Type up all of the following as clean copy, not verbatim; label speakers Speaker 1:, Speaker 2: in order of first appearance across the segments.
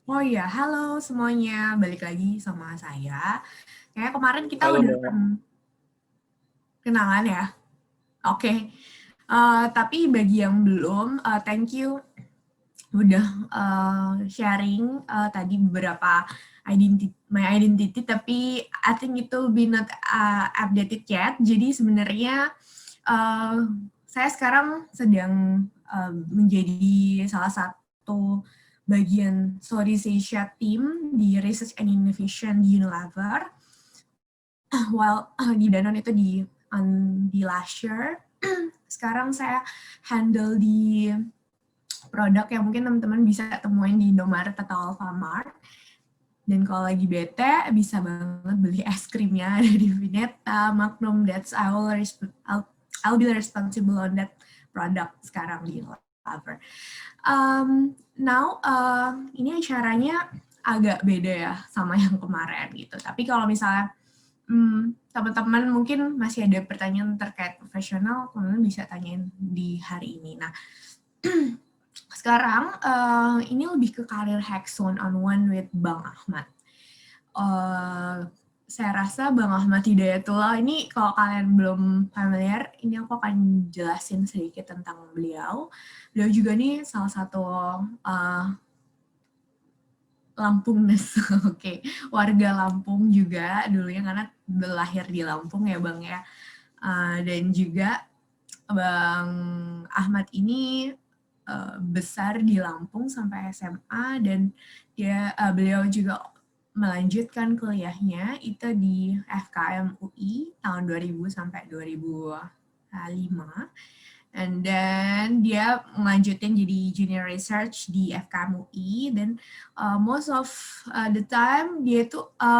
Speaker 1: Oh iya, halo semuanya. Balik lagi sama saya. Kayak kemarin kita
Speaker 2: Halo
Speaker 1: udah
Speaker 2: Mbak.
Speaker 1: kenalan ya. Oke. Tapi bagi yang belum, thank you udah sharing tadi beberapa my identity, tapi I think itu be not updated yet. Jadi sebenarnya uh, saya sekarang sedang menjadi salah satu bagian Southeast Asia team di Research and Innovation di Unilever. While di Danone itu di last year, sekarang saya handle di produk yang mungkin teman-teman bisa temuin di Indomaret atau Alfamart. Dan kalau lagi bete, bisa banget beli es krimnya ada di Vineta, Magnum, I'll be responsible on that product sekarang di Lover. Now, ini acaranya agak beda ya sama yang kemarin gitu. Tapi kalau misalnya teman-teman mungkin masih ada pertanyaan terkait profesional, teman-teman bisa tanyain di hari ini. Nah, sekarang ini lebih ke karir hacks one on one with Bang Ahmad. Saya rasa Bang Ahmad Hidayatullah ini kalau kalian belum familiar, ini aku akan jelasin sedikit tentang beliau. Beliau juga nih salah satu Lampungnes, oke. Warga Lampung juga dulunya karena lahir di Lampung ya Bang ya. Dan juga Bang Ahmad ini besar di Lampung sampai SMA dan beliau juga melanjutkan kuliahnya itu di FKM UI tahun 2000 sampai 2005. And then dia melanjutin jadi junior research di FKM UI dan most of the time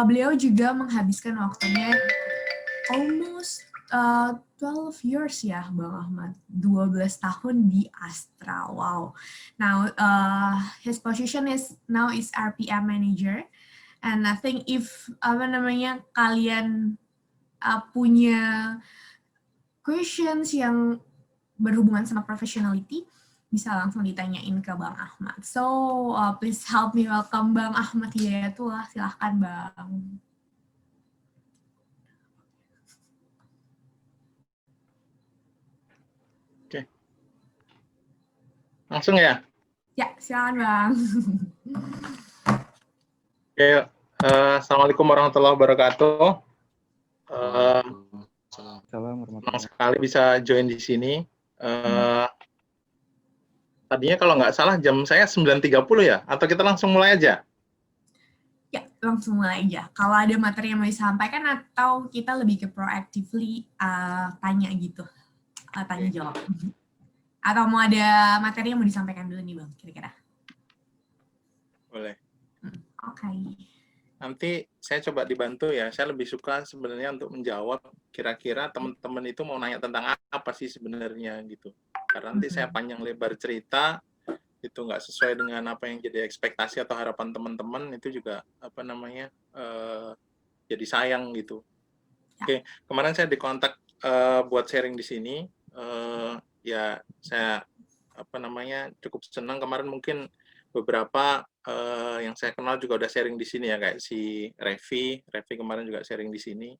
Speaker 1: beliau juga menghabiskan waktunya almost 12 years ya Bang Ahmad, 12 tahun di Astra. Wow. Now his position is RPM manager, and I think if kalian punya questions yang berhubungan sama professionality, bisa langsung ditanyain ke Bang Ahmad. So please help me welcome Bang Ahmad Hidayatullah. Silahkan Bang.
Speaker 2: Oke, langsung ya.
Speaker 1: Ya, silakan Bang.
Speaker 2: Oke, Assalamualaikum warahmatullahi wabarakatuh. Senang sekali bisa join di sini. Tadinya kalau nggak salah jam saya 9.30 ya, atau kita langsung mulai aja?
Speaker 1: Ya, langsung mulai aja. Kalau ada materi yang mau disampaikan atau kita lebih ke proactively tanya gitu, tanya jawab. Atau mau ada materi yang mau disampaikan dulu nih Bang, kira-kira?
Speaker 2: Boleh.
Speaker 1: Oke.
Speaker 2: Nanti saya coba dibantu ya. Saya lebih suka sebenarnya untuk menjawab kira-kira teman-teman itu mau nanya tentang apa sih sebenarnya gitu. Karena nanti saya panjang lebar cerita, itu nggak sesuai dengan apa yang jadi ekspektasi atau harapan teman-teman, itu juga jadi sayang gitu. Oke, kemarin saya dikontak buat sharing di sini. Ya saya cukup senang kemarin, mungkin beberapa yang saya kenal juga udah sharing di sini ya, kayak si Revi kemarin juga sharing di sini.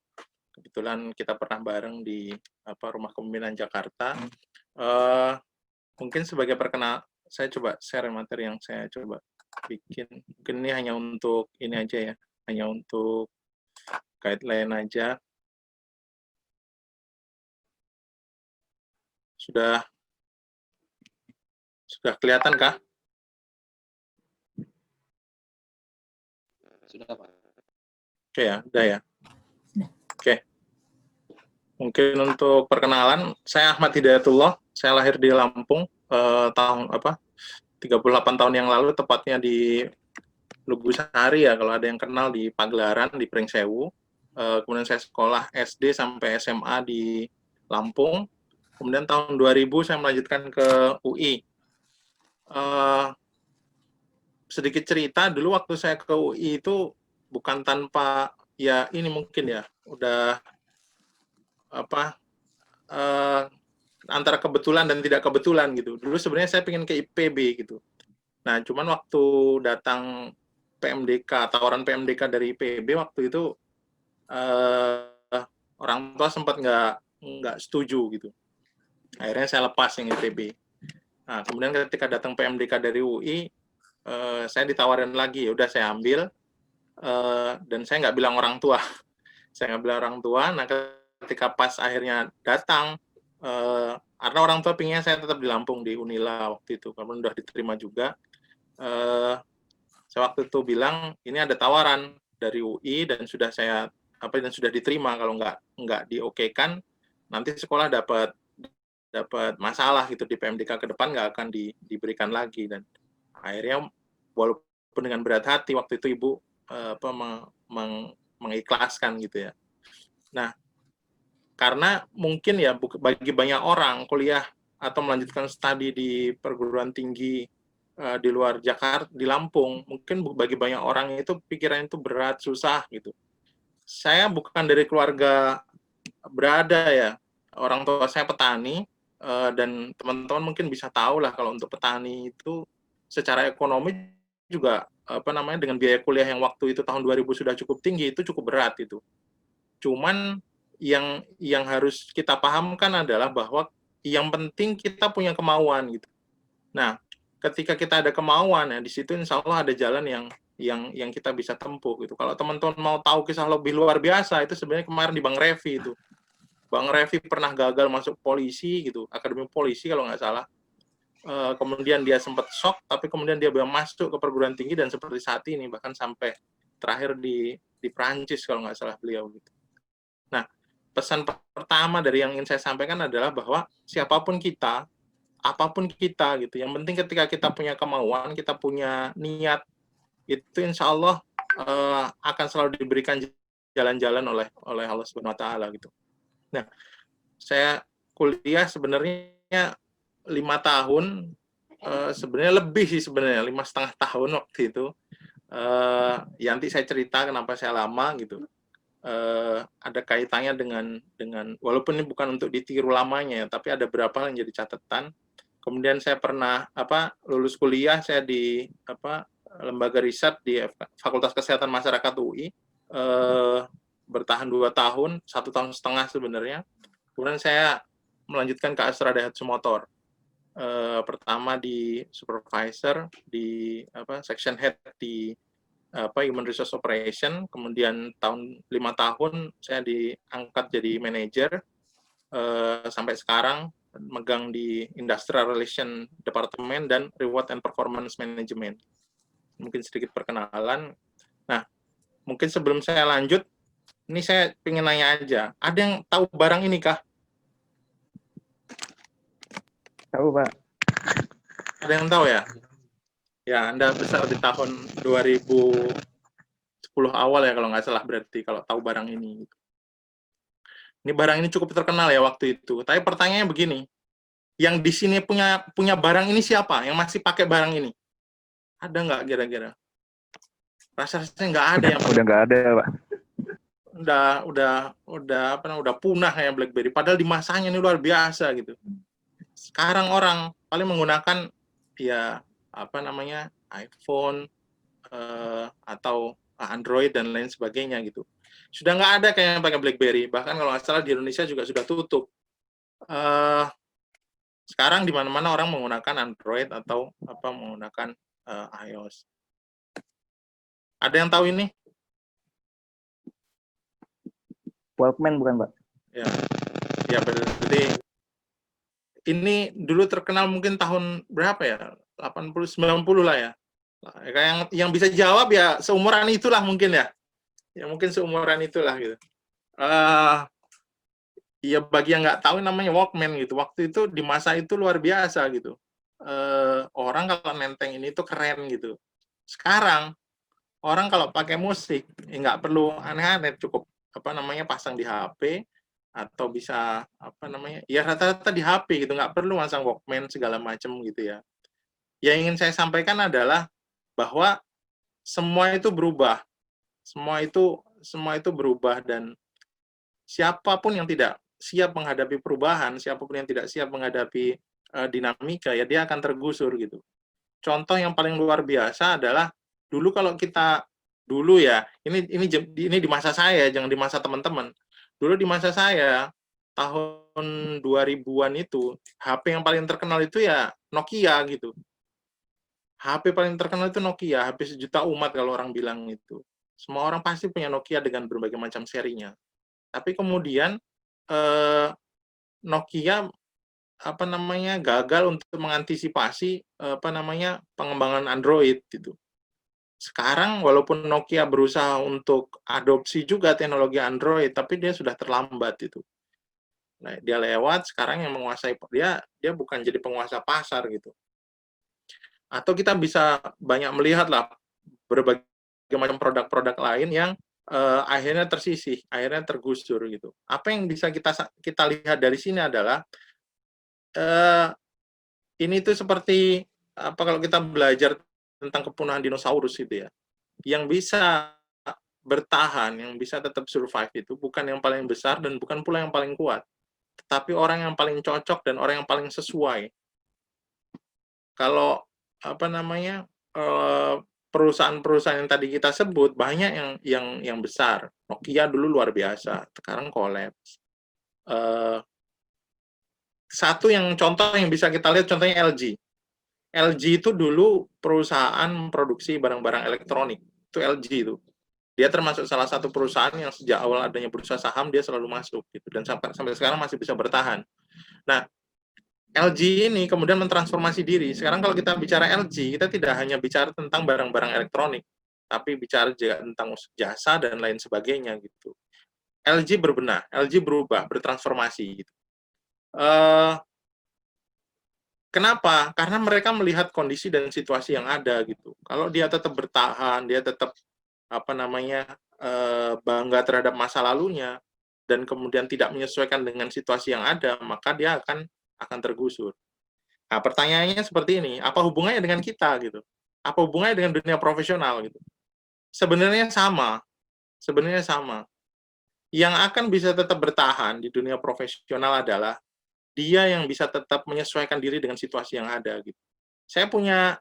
Speaker 2: Kebetulan kita pernah bareng di Rumah Kepemimpinan Jakarta. Mungkin sebagai perkenal, saya coba share materi yang saya coba bikin. Mungkin ini hanya untuk ini aja ya, hanya untuk guideline aja. Sudah kelihatan kah?
Speaker 3: Sudah, Pak.
Speaker 2: Oke ya, udah ya. Oke. Mungkin untuk perkenalan, saya Ahmad Hidayatullah. Saya lahir di Lampung tahun 38 tahun yang lalu, tepatnya di Lugusari ya, kalau ada yang kenal, di Pagelaran, di Pringsewu. Kemudian saya sekolah SD sampai SMA di Lampung. Kemudian tahun 2000 saya melanjutkan ke UI. Sedikit cerita, dulu waktu saya ke UI itu bukan tanpa, ya ini mungkin ya, udah antara kebetulan dan tidak kebetulan gitu. Dulu sebenarnya saya pengen ke IPB gitu. Nah, cuman waktu datang PMDK, tawaran PMDK dari IPB waktu itu orang tua sempat nggak setuju gitu. Akhirnya saya lepas yang IPB. Nah, kemudian ketika datang PMDK dari UI, saya ditawarin lagi, ya udah saya ambil, dan saya nggak bilang orang tua. Saya nggak bilang orang tua. Nah, ketika pas akhirnya datang, karena orang tua pinginnya saya tetap di Lampung, di Unila waktu itu, karena udah diterima juga. Saya waktu itu bilang, ini ada tawaran dari UI dan sudah diterima. Kalau nggak diokekan, nanti sekolah dapat masalah gitu di PMDK ke depan, nggak akan diberikan lagi. Dan akhirnya walaupun dengan berat hati waktu itu ibu mengikhlaskan gitu ya. Nah, karena mungkin ya bagi banyak orang kuliah atau melanjutkan studi di perguruan tinggi di luar Jakarta, di Lampung, mungkin bagi banyak orang itu pikiran itu berat, susah gitu. Saya bukan dari keluarga berada ya, orang tua saya petani, dan teman-teman mungkin bisa tahu lah kalau untuk petani itu secara ekonomi juga dengan biaya kuliah yang waktu itu tahun 2000 sudah cukup tinggi, itu cukup berat itu. Cuman yang harus kita pahamkan adalah bahwa yang penting kita punya kemauan gitu. Nah, ketika kita ada kemauan ya di situ insya Allah ada jalan yang kita bisa tempuh gitu. Kalau teman-teman mau tahu kisah lebih luar biasa, itu sebenarnya kemarin di Bang Revi itu. Bang Revi pernah gagal masuk polisi gitu, akademi polisi kalau nggak salah. Kemudian dia sempat shock, tapi kemudian dia masuk ke perguruan tinggi dan seperti saat ini, bahkan sampai terakhir di Prancis kalau nggak salah beliau gitu. Nah, pesan pertama dari yang ingin saya sampaikan adalah bahwa siapapun kita, apapun kita gitu, yang penting ketika kita punya kemauan, kita punya niat, itu insya Allah akan selalu diberikan jalan-jalan oleh Allah Subhanahu Wa Taala gitu. Nah, saya kuliah sebenarnya 5 tahun, sebenarnya lebih sih sebenarnya 5,5 tahun waktu itu. Ya nanti saya cerita kenapa saya lama gitu. Ada kaitannya dengan walaupun ini bukan untuk ditiru lamanya, tapi ada beberapa yang jadi catatan. Kemudian saya pernah lulus kuliah, saya di lembaga riset di Fakultas Kesehatan Masyarakat UI, bertahan 2 tahun, 1,5 tahun sebenarnya. Kemudian saya melanjutkan ke Astra Daihatsu Motor. Pertama di supervisor, di section head di Human Resource Operation, kemudian 5 tahun saya diangkat jadi manajer, sampai sekarang megang di Industrial Relation Department dan Reward and Performance Management. Mungkin sedikit perkenalan. Nah, mungkin sebelum saya lanjut, ini saya ingin nanya aja, ada yang tahu barang ini kah?
Speaker 3: Tahu, Pak.
Speaker 2: Ada yang tahu ya? Ya, Anda besar di tahun 2010 awal ya kalau nggak salah berarti kalau tahu barang ini. Ini barang ini cukup terkenal ya waktu itu. Tapi pertanyaannya begini, yang di sini punya barang ini siapa? Yang masih pakai barang ini? Ada nggak kira-kira? Rasanya nggak ada yang
Speaker 3: udah nggak ada, Pak.
Speaker 2: Udah punah ya BlackBerry. Padahal di masanya ini luar biasa gitu. Sekarang orang paling menggunakan ya iPhone atau Android dan lain sebagainya gitu. Sudah nggak ada kayak yang pakai BlackBerry. Bahkan kalau nggak salah di Indonesia juga sudah tutup. Sekarang di mana-mana orang menggunakan Android atau menggunakan iOS. Ada yang tahu ini?
Speaker 3: Walkman bukan, Pak?
Speaker 2: Ya berarti ini dulu terkenal mungkin tahun berapa ya? 80 90 lah ya. Yang bisa jawab ya seumuran itulah mungkin ya. Ya mungkin seumuran itulah gitu. Ya bagi yang nggak tahu namanya Walkman gitu. Waktu itu di masa itu luar biasa gitu. Orang kalau nenteng ini tuh keren gitu. Sekarang orang kalau pakai musik ya nggak perlu aneh-aneh, cukup pasang di HP atau bisa ya rata-rata di HP gitu, nggak perlu masang Walkman segala macam gitu ya. Yang ingin saya sampaikan adalah bahwa semua itu berubah, semua itu berubah, dan siapapun yang tidak siap menghadapi perubahan, siapapun yang tidak siap menghadapi dinamika ya dia akan tergusur gitu. Contoh yang paling luar biasa adalah Dulu kalau kita dulu ya, ini di masa saya, jangan di masa teman-teman. Dulu di masa saya tahun 2000-an itu, HP yang paling terkenal itu ya Nokia gitu. HP paling terkenal itu Nokia, HP sejuta umat kalau orang bilang itu. Semua orang pasti punya Nokia dengan berbagai macam serinya. Tapi kemudian Nokia gagal untuk mengantisipasi pengembangan Android gitu. Sekarang walaupun Nokia berusaha untuk adopsi juga teknologi Android, tapi dia sudah terlambat itu. Nah, dia lewat sekarang yang menguasai dia bukan jadi penguasa pasar gitu. Atau kita bisa banyak melihat lah berbagai macam produk-produk lain yang akhirnya tersisih, akhirnya tergusur gitu. Apa yang bisa kita lihat dari sini adalah ini tuh seperti kalau kita belajar tentang kepunahan dinosaurus gitu ya. Yang bisa bertahan, yang bisa tetap survive itu bukan yang paling besar dan bukan pula yang paling kuat, tetapi orang yang paling cocok dan orang yang paling sesuai. Kalau perusahaan-perusahaan yang tadi kita sebut banyak yang besar. Nokia dulu luar biasa, sekarang kolaps. Satu yang contoh yang bisa kita lihat contohnya LG. LG itu dulu perusahaan produksi barang-barang elektronik. Itu LG itu. Dia termasuk salah satu perusahaan yang sejak awal adanya bursa saham dia selalu masuk gitu dan sampai sekarang masih bisa bertahan. Nah, LG ini kemudian mentransformasi diri. Sekarang kalau kita bicara LG, kita tidak hanya bicara tentang barang-barang elektronik, tapi bicara juga tentang jasa dan lain sebagainya gitu. LG berbenah, LG berubah, bertransformasi gitu. Kenapa? Karena mereka melihat kondisi dan situasi yang ada gitu. Kalau dia tetap bertahan, dia tetap bangga terhadap masa lalunya dan kemudian tidak menyesuaikan dengan situasi yang ada, maka dia akan tergusur. Nah, pertanyaannya seperti ini, apa hubungannya dengan kita gitu? Apa hubungannya dengan dunia profesional gitu? Sebenarnya sama. Sebenarnya sama. Yang akan bisa tetap bertahan di dunia profesional adalah dia yang bisa tetap menyesuaikan diri dengan situasi yang ada gitu. Saya punya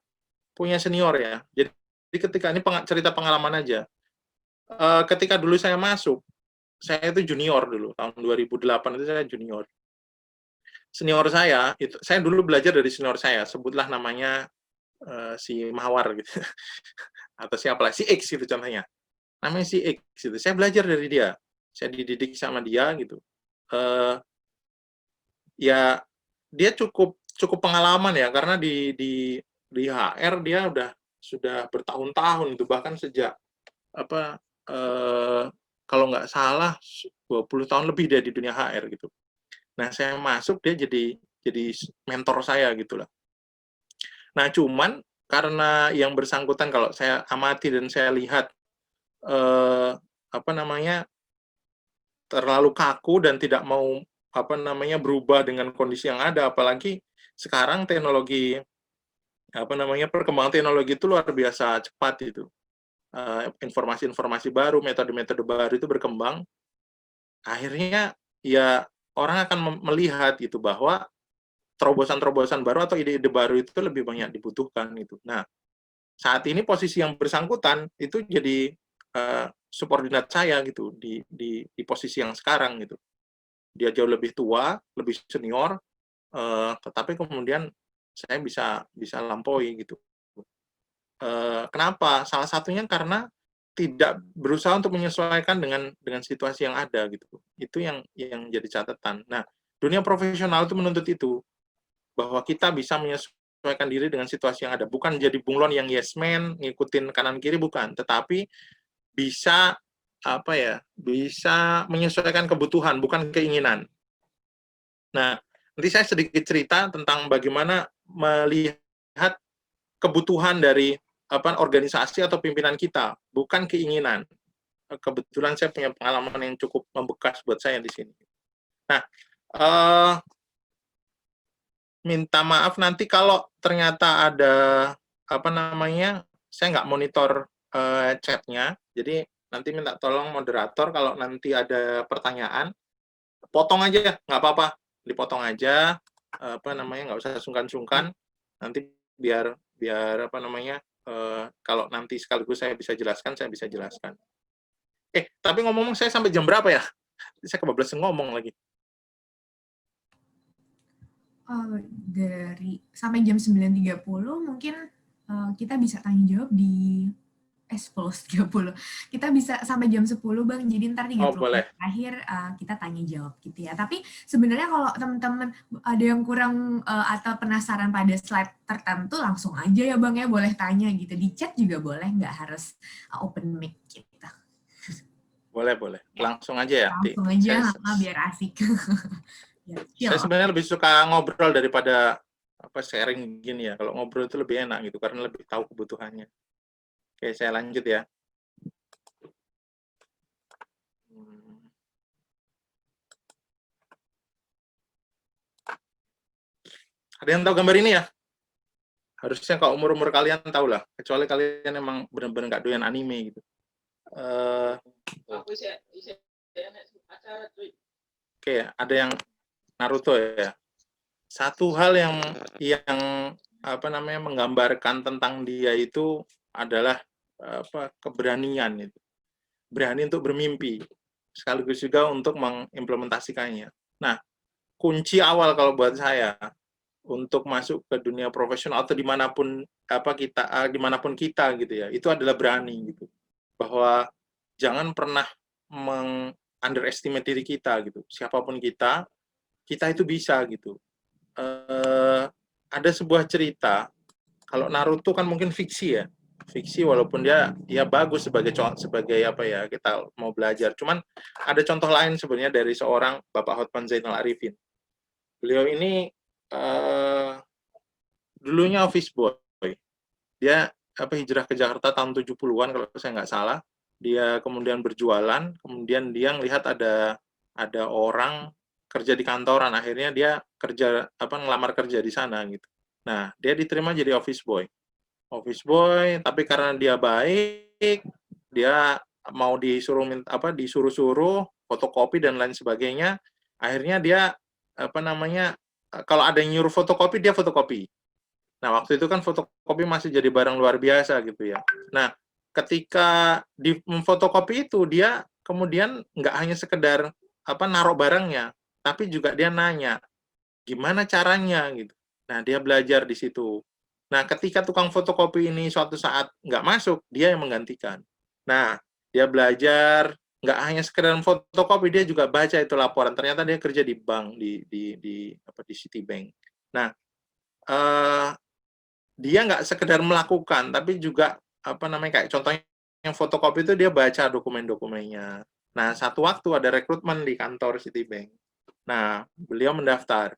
Speaker 2: senior ya. Jadi ketika ini cerita pengalaman aja. Ketika dulu saya masuk, saya itu junior dulu, tahun 2008 itu saya junior. Senior saya dulu belajar dari senior saya, sebutlah namanya si Mawar gitu. Atau siapalah, si X gitu contohnya. Namanya si X gitu. Saya belajar dari dia. Saya dididik sama dia gitu. Ya dia cukup pengalaman ya karena di HR dia sudah bertahun-tahun itu bahkan sejak kalau nggak salah 20 tahun lebih dia di dunia HR gitu. Nah, saya masuk dia jadi mentor saya gitu lah. Nah, cuman karena yang bersangkutan kalau saya amati dan saya lihat terlalu kaku dan tidak mau berubah dengan kondisi yang ada, apalagi sekarang teknologi perkembangan teknologi itu luar biasa cepat itu. Informasi-informasi baru, metode-metode baru itu berkembang. Akhirnya ya orang akan melihat gitu bahwa terobosan-terobosan baru atau ide-ide baru itu lebih banyak dibutuhkan gitu. Nah, saat ini posisi yang bersangkutan itu jadi subordinat saya gitu di posisi yang sekarang gitu. Dia jauh lebih tua, lebih senior, tetapi kemudian saya bisa lampaui gitu. Kenapa? Salah satunya karena tidak berusaha untuk menyesuaikan dengan situasi yang ada gitu. Itu yang jadi catatan. Nah, dunia profesional itu menuntut itu bahwa kita bisa menyesuaikan diri dengan situasi yang ada. Bukan jadi bunglon yang yes man, ngikutin kanan kiri bukan, tetapi bisa bisa menyesuaikan kebutuhan bukan keinginan. Nah, nanti saya sedikit cerita tentang bagaimana melihat kebutuhan dari organisasi atau pimpinan kita, bukan keinginan. Kebetulan saya punya pengalaman yang cukup membekas buat saya di sini. Nah, minta maaf nanti kalau ternyata ada saya nggak monitor chatnya, jadi nanti minta tolong moderator kalau nanti ada pertanyaan, potong aja, nggak apa-apa, dipotong aja, nggak usah sungkan-sungkan, nanti biar kalau nanti sekaligus saya bisa jelaskan. Tapi ngomong-ngomong saya sampai jam berapa ya? Saya kebablasan ngomong lagi.
Speaker 1: Dari sampai jam 9.30 mungkin kita bisa tanya jawab di 10.30. Kita bisa sampai jam 10 Bang, jadi ntar 30
Speaker 2: boleh.
Speaker 1: terakhir kita tanya jawab gitu ya. Tapi sebenarnya kalau teman-teman ada yang kurang atau penasaran pada slide tertentu, langsung aja ya Bang ya, boleh tanya gitu. Di chat juga boleh, nggak harus open mic gitu.
Speaker 2: Boleh. Langsung aja ya.
Speaker 1: Langsung aja, biar asik.
Speaker 2: Saya sebenarnya lebih suka ngobrol daripada sharing gini ya. Kalau ngobrol itu lebih enak gitu, karena lebih tahu kebutuhannya. Oke, saya lanjut ya. Ada yang tahu gambar ini ya? Harusnya kalau umur-umur kalian tahu lah, kecuali kalian emang benar-benar nggak doyan anime gitu. Oke, ada yang Naruto ya. Satu hal yang menggambarkan tentang dia itu adalah keberanian itu. Berani untuk bermimpi, sekaligus juga untuk mengimplementasikannya. Nah, kunci awal kalau buat saya untuk masuk ke dunia profesional atau dimanapun kita gitu ya, itu adalah berani gitu. Bahwa jangan pernah underestimate diri kita gitu. Siapapun kita itu bisa gitu. Ada sebuah cerita, kalau Naruto kan mungkin fiksi ya, walaupun dia bagus sebagai kita mau belajar. Cuman ada contoh lain sebenarnya dari seorang Bapak Hotman Zainal Arifin. Beliau ini dulunya office boy. Dia hijrah ke Jakarta tahun 70-an kalau saya nggak salah. Dia kemudian berjualan, kemudian dia melihat ada orang kerja di kantoran, akhirnya dia ngelamar kerja di sana gitu. Nah, dia diterima jadi office boy, tapi karena dia baik, dia mau disuruh fotokopi dan lain sebagainya, akhirnya dia kalau ada yang nyuruh fotokopi, dia fotokopi. Nah, waktu itu kan fotokopi masih jadi barang luar biasa gitu ya. Nah, ketika di memfotokopi itu, dia kemudian nggak hanya sekedar naruh barangnya, tapi juga dia nanya, gimana caranya gitu. Nah, dia belajar di situ. Nah, ketika tukang fotokopi ini suatu saat nggak masuk, dia yang menggantikan. Nah, dia belajar, nggak hanya sekedar fotokopi, dia juga baca itu laporan. Ternyata dia kerja di bank, di Citibank. Nah, dia nggak sekedar melakukan, tapi juga kayak contohnya yang fotokopi itu dia baca dokumen-dokumennya. Nah, satu waktu ada rekrutmen di kantor Citibank. Nah, beliau mendaftar.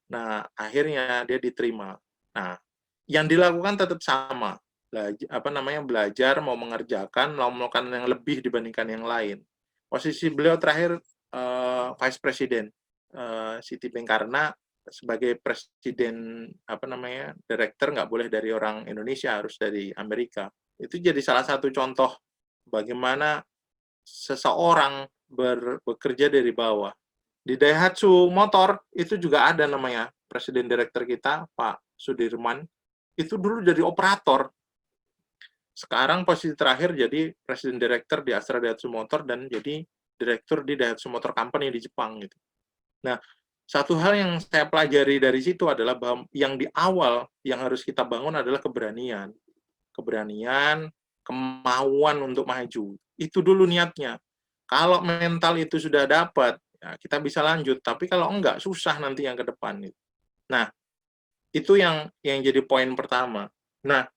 Speaker 2: Nah, akhirnya dia diterima. Nah, yang dilakukan tetap sama. Belajar, mau mengerjakan, mau melakukan yang lebih dibandingkan yang lain. Posisi beliau terakhir Vice President Citibank, karena sebagai presiden direktur nggak boleh dari orang Indonesia, harus dari Amerika. Itu jadi salah satu contoh bagaimana seseorang bekerja dari bawah. Di Daihatsu Motor itu juga ada namanya presiden direktur kita, Pak Sudirman. Itu dulu jadi operator. Sekarang posisi terakhir jadi presiden direktur di Astra Daihatsu Motor dan jadi direktur di Daihatsu Motor Company di Jepang gitu. Nah, satu hal yang saya pelajari dari situ adalah bahwa yang di awal yang harus kita bangun adalah keberanian. Keberanian, kemauan untuk maju. Itu dulu niatnya. Kalau mental itu sudah dapat, ya kita bisa lanjut. Tapi kalau enggak, susah nanti yang ke depan. Nah, itu yang jadi poin pertama. Nah,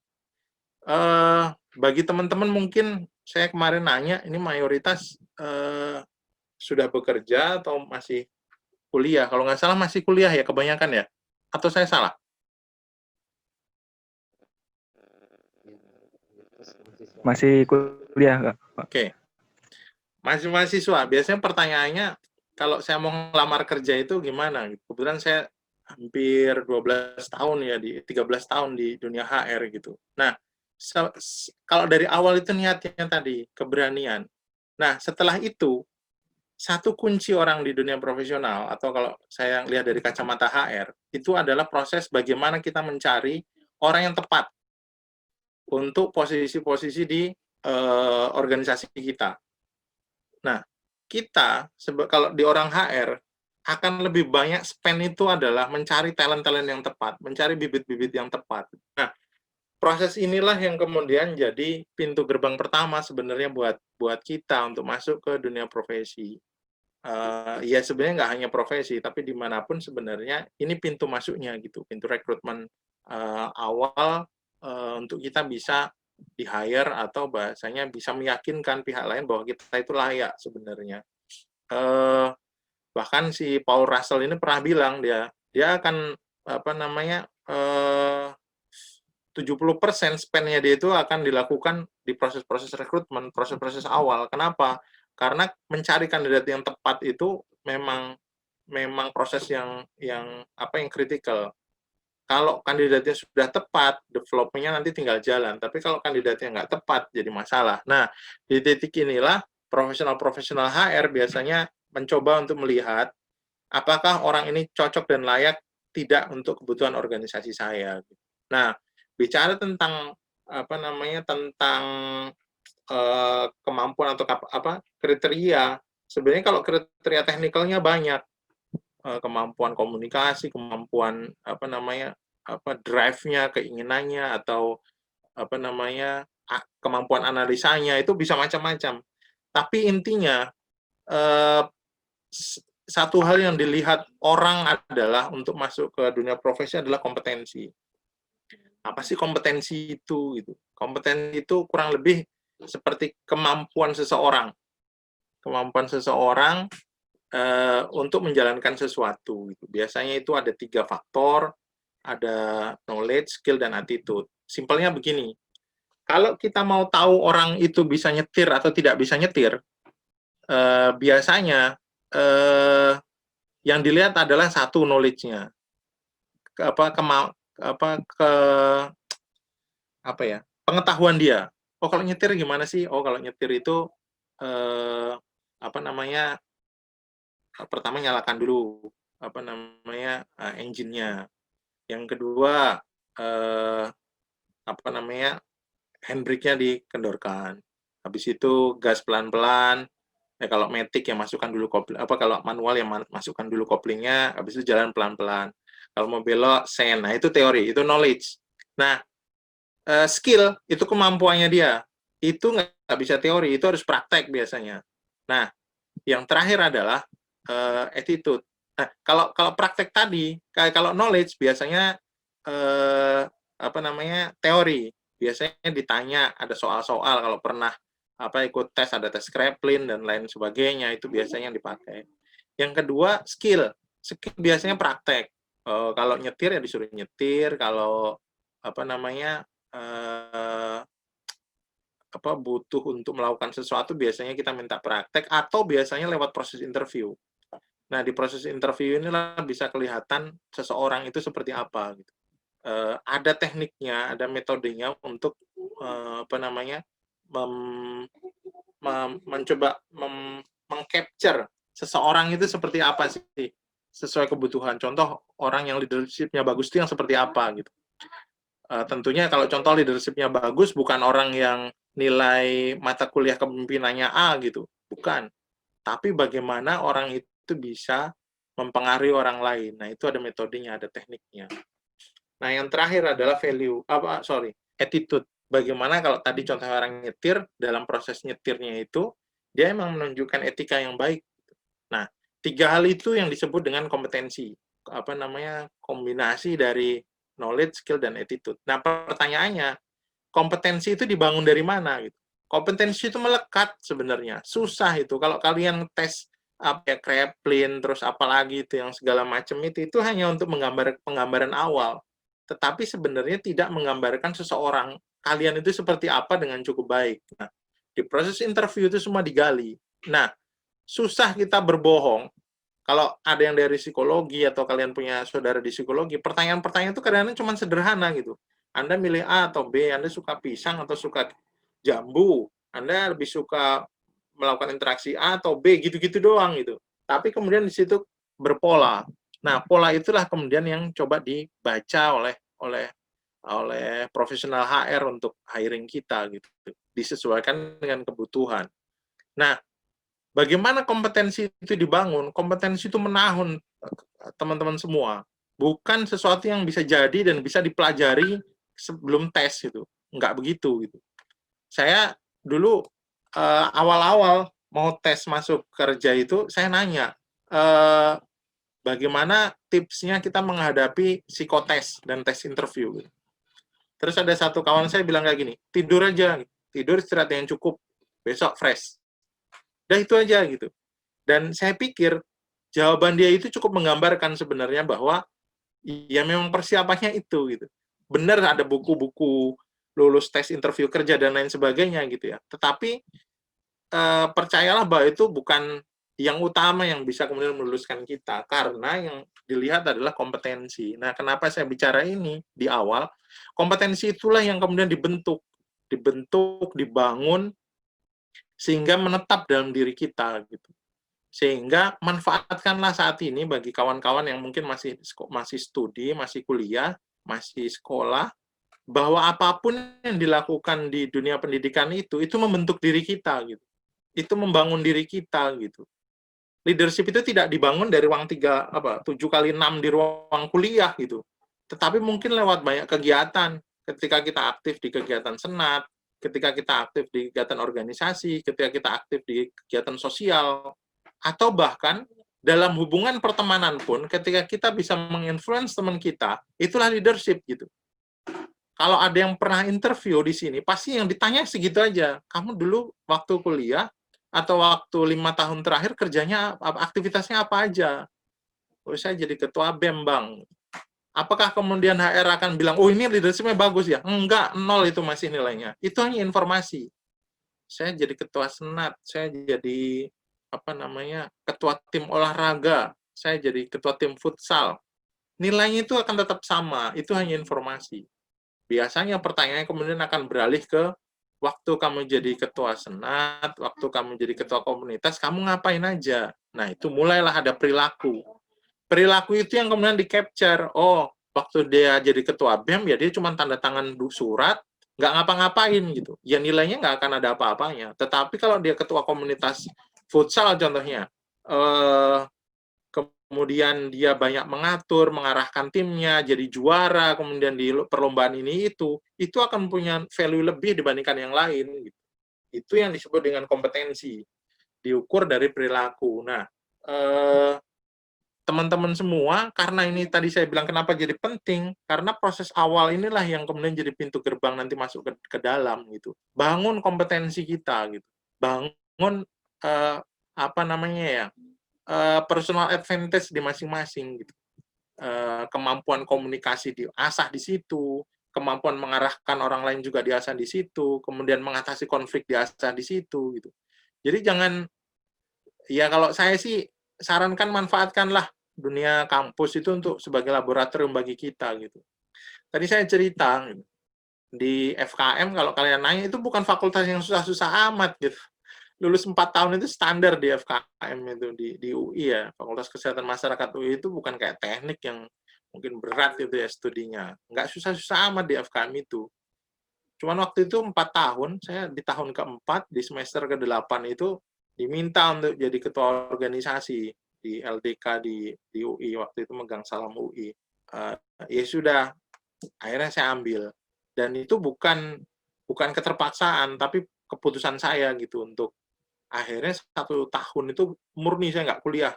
Speaker 2: bagi teman-teman mungkin saya kemarin nanya, ini mayoritas sudah bekerja atau masih kuliah? Kalau nggak salah masih kuliah ya kebanyakan ya? Atau saya salah?
Speaker 3: Masih kuliah, Kak.
Speaker 2: Oke. Masih mahasiswa. Biasanya pertanyaannya, kalau saya mau ngelamar kerja itu gimana? Kebetulan saya hampir 12 tahun ya, 13 tahun di dunia HR gitu. Nah, kalau dari awal itu niatnya tadi, keberanian. Nah, setelah itu, satu kunci orang di dunia profesional, atau kalau saya lihat dari kacamata HR, itu adalah proses bagaimana kita mencari orang yang tepat. untuk posisi-posisi di organisasi kita. Nah, kita kalau di orang HR akan lebih banyak spend itu adalah mencari talent-talent yang tepat, mencari bibit-bibit yang tepat. Nah, proses inilah yang kemudian jadi pintu gerbang pertama sebenarnya buat kita untuk masuk ke dunia profesi. Ya sebenarnya nggak hanya profesi, tapi dimanapun sebenarnya ini pintu masuknya gitu, pintu rekrutmen awal untuk kita bisa di-hire atau bahasanya bisa meyakinkan pihak lain bahwa kita itu layak sebenarnya. Bahkan si Paul Russell ini pernah bilang dia akan 70% spend-nya dia itu akan dilakukan di proses-proses rekrutmen, proses-proses awal. Kenapa? Karena mencari kandidat yang tepat itu memang proses yang kritikal. Kalau kandidatnya sudah tepat, development-nya nanti tinggal jalan. Tapi kalau kandidatnya nggak tepat, jadi masalah. Nah, di titik inilah profesional-profesional HR biasanya mencoba untuk melihat apakah orang ini cocok dan layak tidak untuk kebutuhan organisasi saya. Nah, bicara tentang tentang kemampuan atau kriteria, sebenarnya kalau kriteria teknikalnya banyak, kemampuan komunikasi, kemampuan drive-nya, keinginannya, atau kemampuan analisanya itu bisa macam-macam. Tapi intinya satu hal yang dilihat orang adalah untuk masuk ke dunia profesi adalah kompetensi. Apa sih kompetensi itu? Gitu. Kompetensi itu kurang lebih seperti kemampuan seseorang. Kemampuan seseorang untuk menjalankan sesuatu. Gitu. Biasanya itu ada 3 faktor, ada knowledge, skill, dan attitude. Simpelnya begini, kalau kita mau tahu orang itu bisa nyetir atau tidak bisa nyetir, biasanya yang dilihat adalah satu knowledge-nya. Pengetahuan dia. Oh, kalau nyetir gimana sih? Oh, kalau nyetir itu pertama nyalakan dulu engine-nya. Yang kedua handbrake-nya dikendorkan. Habis itu gas pelan-pelan. Kalau matic ya masukkan dulu kopling, kalau manual ya masukkan dulu koplingnya, habis itu jalan pelan-pelan. Kalau mau belok sen. Nah, itu teori, itu knowledge. Nah, skill itu kemampuannya dia. Itu nggak bisa teori, itu harus praktek biasanya. Nah, yang terakhir adalah attitude. Nah, kalau praktek tadi, kalau knowledge biasanya teori. Biasanya ditanya, ada soal-soal kalau pernah ikut tes, ada tes Kraepelin dan lain sebagainya, itu biasanya yang dipakai. Yang kedua, skill. Skill biasanya praktek. Kalau nyetir ya disuruh nyetir, kalau butuh untuk melakukan sesuatu biasanya kita minta praktek atau biasanya lewat proses interview. Nah, di proses interview inilah bisa kelihatan seseorang itu seperti apa gitu. Ada tekniknya, ada metodenya untuk mencoba mengcapture seseorang itu seperti apa sih sesuai kebutuhan. Contoh orang yang leadership-nya bagus itu yang seperti apa gitu. Tentunya kalau contoh leadership-nya bagus bukan orang yang nilai mata kuliah kepemimpinannya A gitu, bukan. Tapi bagaimana orang itu bisa mempengaruhi orang lain. Nah, itu ada metodenya, ada tekniknya. Nah, yang terakhir adalah attitude. Bagaimana kalau tadi contoh orang nyetir, dalam proses nyetirnya itu, dia memang menunjukkan etika yang baik. Nah, 3 hal itu yang disebut dengan kompetensi. Kombinasi dari knowledge, skill, dan attitude. Nah, pertanyaannya, kompetensi itu dibangun dari mana? Gitu. Kompetensi itu melekat sebenarnya. Susah itu. Kalau kalian tes Kraepelin, terus apalagi itu yang segala macam itu hanya untuk penggambaran awal. Tetapi sebenarnya tidak menggambarkan seseorang kalian itu seperti apa dengan cukup baik. Nah, di proses interview itu semua digali. Nah, susah kita berbohong. Kalau ada yang dari psikologi atau kalian punya saudara di psikologi, pertanyaan-pertanyaan itu kadang-kadang cuma sederhana gitu. Anda milih A atau B, Anda suka pisang atau suka jambu, Anda lebih suka melakukan interaksi A atau B, gitu-gitu doang gitu. Tapi kemudian di situ berpola. Nah, pola itulah kemudian yang coba dibaca oleh oleh profesional HR untuk hiring kita gitu, disesuaikan dengan kebutuhan. Nah, bagaimana kompetensi itu dibangun? Kompetensi itu menahun teman-teman semua, bukan sesuatu yang bisa jadi dan bisa dipelajari sebelum tes gitu, nggak begitu gitu. Saya dulu awal-awal mau tes masuk kerja itu saya nanya, bagaimana tipsnya kita menghadapi psikotes dan tes interview. Terus ada satu kawan saya bilang kayak gini, tidur aja, tidur istirahat yang cukup, besok fresh. Udah itu aja gitu. Dan saya pikir jawaban dia itu cukup menggambarkan sebenarnya bahwa ya memang persiapannya itu gitu. Benar ada buku-buku lulus tes interview kerja dan lain sebagainya gitu ya. Tetapi percayalah bahwa itu bukan yang utama yang bisa kemudian meluluskan kita, karena yang dilihat adalah kompetensi. Nah, kenapa saya bicara ini di awal? Kompetensi itulah yang kemudian dibentuk, dibangun, sehingga menetap dalam diri kita gitu. Sehingga manfaatkanlah saat ini bagi kawan-kawan yang mungkin masih studi, masih kuliah, masih sekolah, bahwa apapun yang dilakukan di dunia pendidikan itu membentuk diri kita gitu. Itu membangun diri kita gitu. Leadership itu tidak dibangun dari ruang 7x6 di ruang kuliah gitu. Tetapi mungkin lewat banyak kegiatan. Ketika kita aktif di kegiatan senat, ketika kita aktif di kegiatan organisasi, ketika kita aktif di kegiatan sosial, atau bahkan dalam hubungan pertemanan pun, ketika kita bisa menginfluence teman kita, itulah leadership gitu. Kalau ada yang pernah interview di sini, pasti yang ditanya segitu aja. Kamu dulu waktu kuliah atau waktu 5 tahun terakhir kerjanya aktivitasnya apa aja? Oh, saya jadi ketua BEM, Bang. Apakah kemudian HR akan bilang, oh ini leadership-nya bagus ya? Enggak, 0 itu masih nilainya. Itu hanya informasi. Saya jadi ketua senat, saya jadi ketua tim olahraga, saya jadi ketua tim futsal. Nilainya itu akan tetap sama, itu hanya informasi. Biasanya pertanyaannya kemudian akan beralih ke waktu kamu jadi ketua senat, waktu kamu jadi ketua komunitas, kamu ngapain aja? Nah, itu mulailah ada perilaku. Perilaku itu yang kemudian di-capture. Oh, waktu dia jadi ketua BEM, ya dia cuma tanda tangan surat, nggak ngapa-ngapain gitu. Ya nilainya nggak akan ada apa-apanya. Tetapi kalau dia ketua komunitas futsal contohnya, kemudian dia banyak mengatur, mengarahkan timnya, jadi juara, kemudian di perlombaan ini itu akan punya value lebih dibandingkan yang lain. Gitu. Itu yang disebut dengan kompetensi, diukur dari perilaku. Nah, teman-teman semua, karena ini tadi saya bilang kenapa jadi penting, karena proses awal inilah yang kemudian jadi pintu gerbang nanti masuk ke dalam gitu. Bangun kompetensi kita gitu. Bangun personal advantage di masing-masing gitu. Kemampuan komunikasi diasah di situ, kemampuan mengarahkan orang lain juga diasah di situ, kemudian mengatasi konflik diasah di situ gitu. Jadi jangan, ya kalau saya sih sarankan manfaatkanlah dunia kampus itu untuk sebagai laboratorium bagi kita gitu. Tadi saya cerita di FKM, kalau kalian nanya, itu bukan fakultas yang susah-susah amat gitu. Lulus 4 tahun itu standar di FKM itu di UI ya. Fakultas Kesehatan Masyarakat UI itu bukan kayak teknik yang mungkin berat itu ya studinya. Nggak susah-susah amat di FKM itu. Cuman waktu itu 4 tahun, saya di tahun keempat, di semester ke-8 itu diminta untuk jadi ketua organisasi di LDK di UI, waktu itu megang Salam UI. Ya sudah, akhirnya saya ambil. Dan itu bukan keterpaksaan, tapi keputusan saya gitu untuk akhirnya 1 tahun itu murni saya nggak kuliah.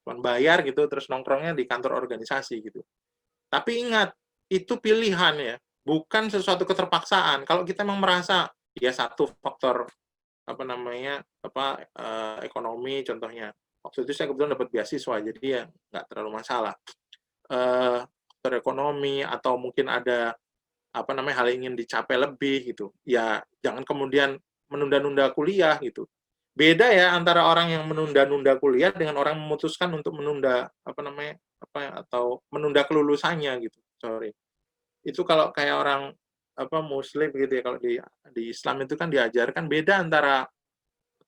Speaker 2: Cuman bayar gitu, terus nongkrongnya di kantor organisasi gitu. Tapi ingat, itu pilihan ya, bukan sesuatu keterpaksaan. Kalau kita memang merasa, ya satu faktor ekonomi contohnya. Waktu itu saya kebetulan dapat beasiswa, jadi ya nggak terlalu masalah. Faktor ekonomi atau mungkin ada hal yang ingin dicapai lebih gitu. Ya jangan kemudian menunda-nunda kuliah gitu. Beda ya antara orang yang menunda-nunda kuliah dengan orang yang memutuskan untuk menunda atau menunda kelulusannya gitu. Sorry. Itu kalau kayak orang muslim gitu ya, kalau di Islam itu kan diajarkan beda antara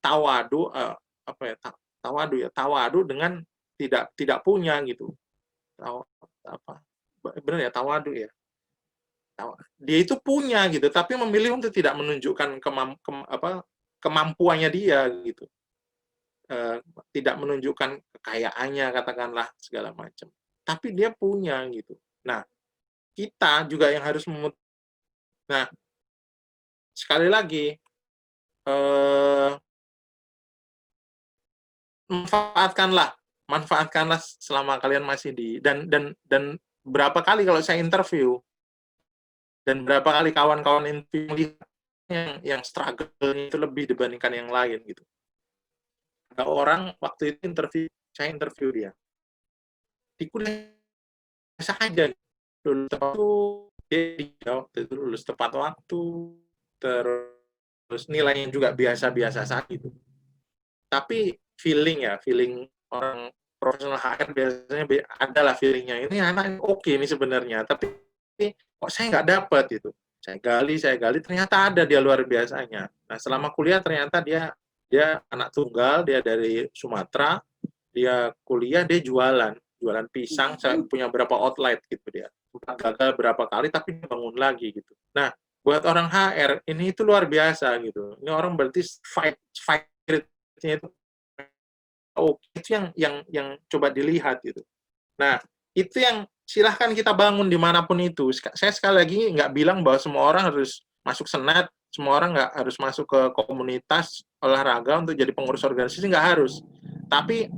Speaker 2: tawadu dengan tidak punya gitu. Benar ya, tawadu ya. Dia itu punya gitu, tapi memilih untuk tidak menunjukkan kemampuannya dia gitu. Tidak menunjukkan kekayaannya katakanlah segala macam. Tapi dia punya gitu. Nah, kita juga yang harus nah, sekali lagi manfaatkanlah selama kalian masih dan berapa kali kalau saya interview dan berapa kali kawan-kawan interview melihat yang struggle itu lebih dibandingkan yang lain gitu. Ada orang waktu itu saya interview dia di kuliah saja lulus tepat waktu, dia dijawab itu lulus tepat waktu, terus nilainya juga biasa-biasa saja gitu. Tapi feeling orang profesional HR biasanya adalah feelingnya ini anak oke nih sebenarnya, tapi kok saya nggak dapat gitu. Saya gali, ternyata ada dia luar biasanya. Nah selama kuliah ternyata dia anak tunggal, dia dari Sumatera, dia kuliah, dia jualan pisang, saya punya berapa outlet gitu dia. Gagal berapa kali tapi dia bangun lagi gitu. Nah, buat orang HR ini itu luar biasa gitu. Ini orang berarti fight rate-nya itu itu yang coba dilihat gitu. Nah, itu yang silahkan kita bangun dimanapun itu. Saya sekali lagi nggak bilang bahwa semua orang harus masuk senat, semua orang nggak harus masuk ke komunitas olahraga untuk jadi pengurus organisasi, nggak harus. Tapi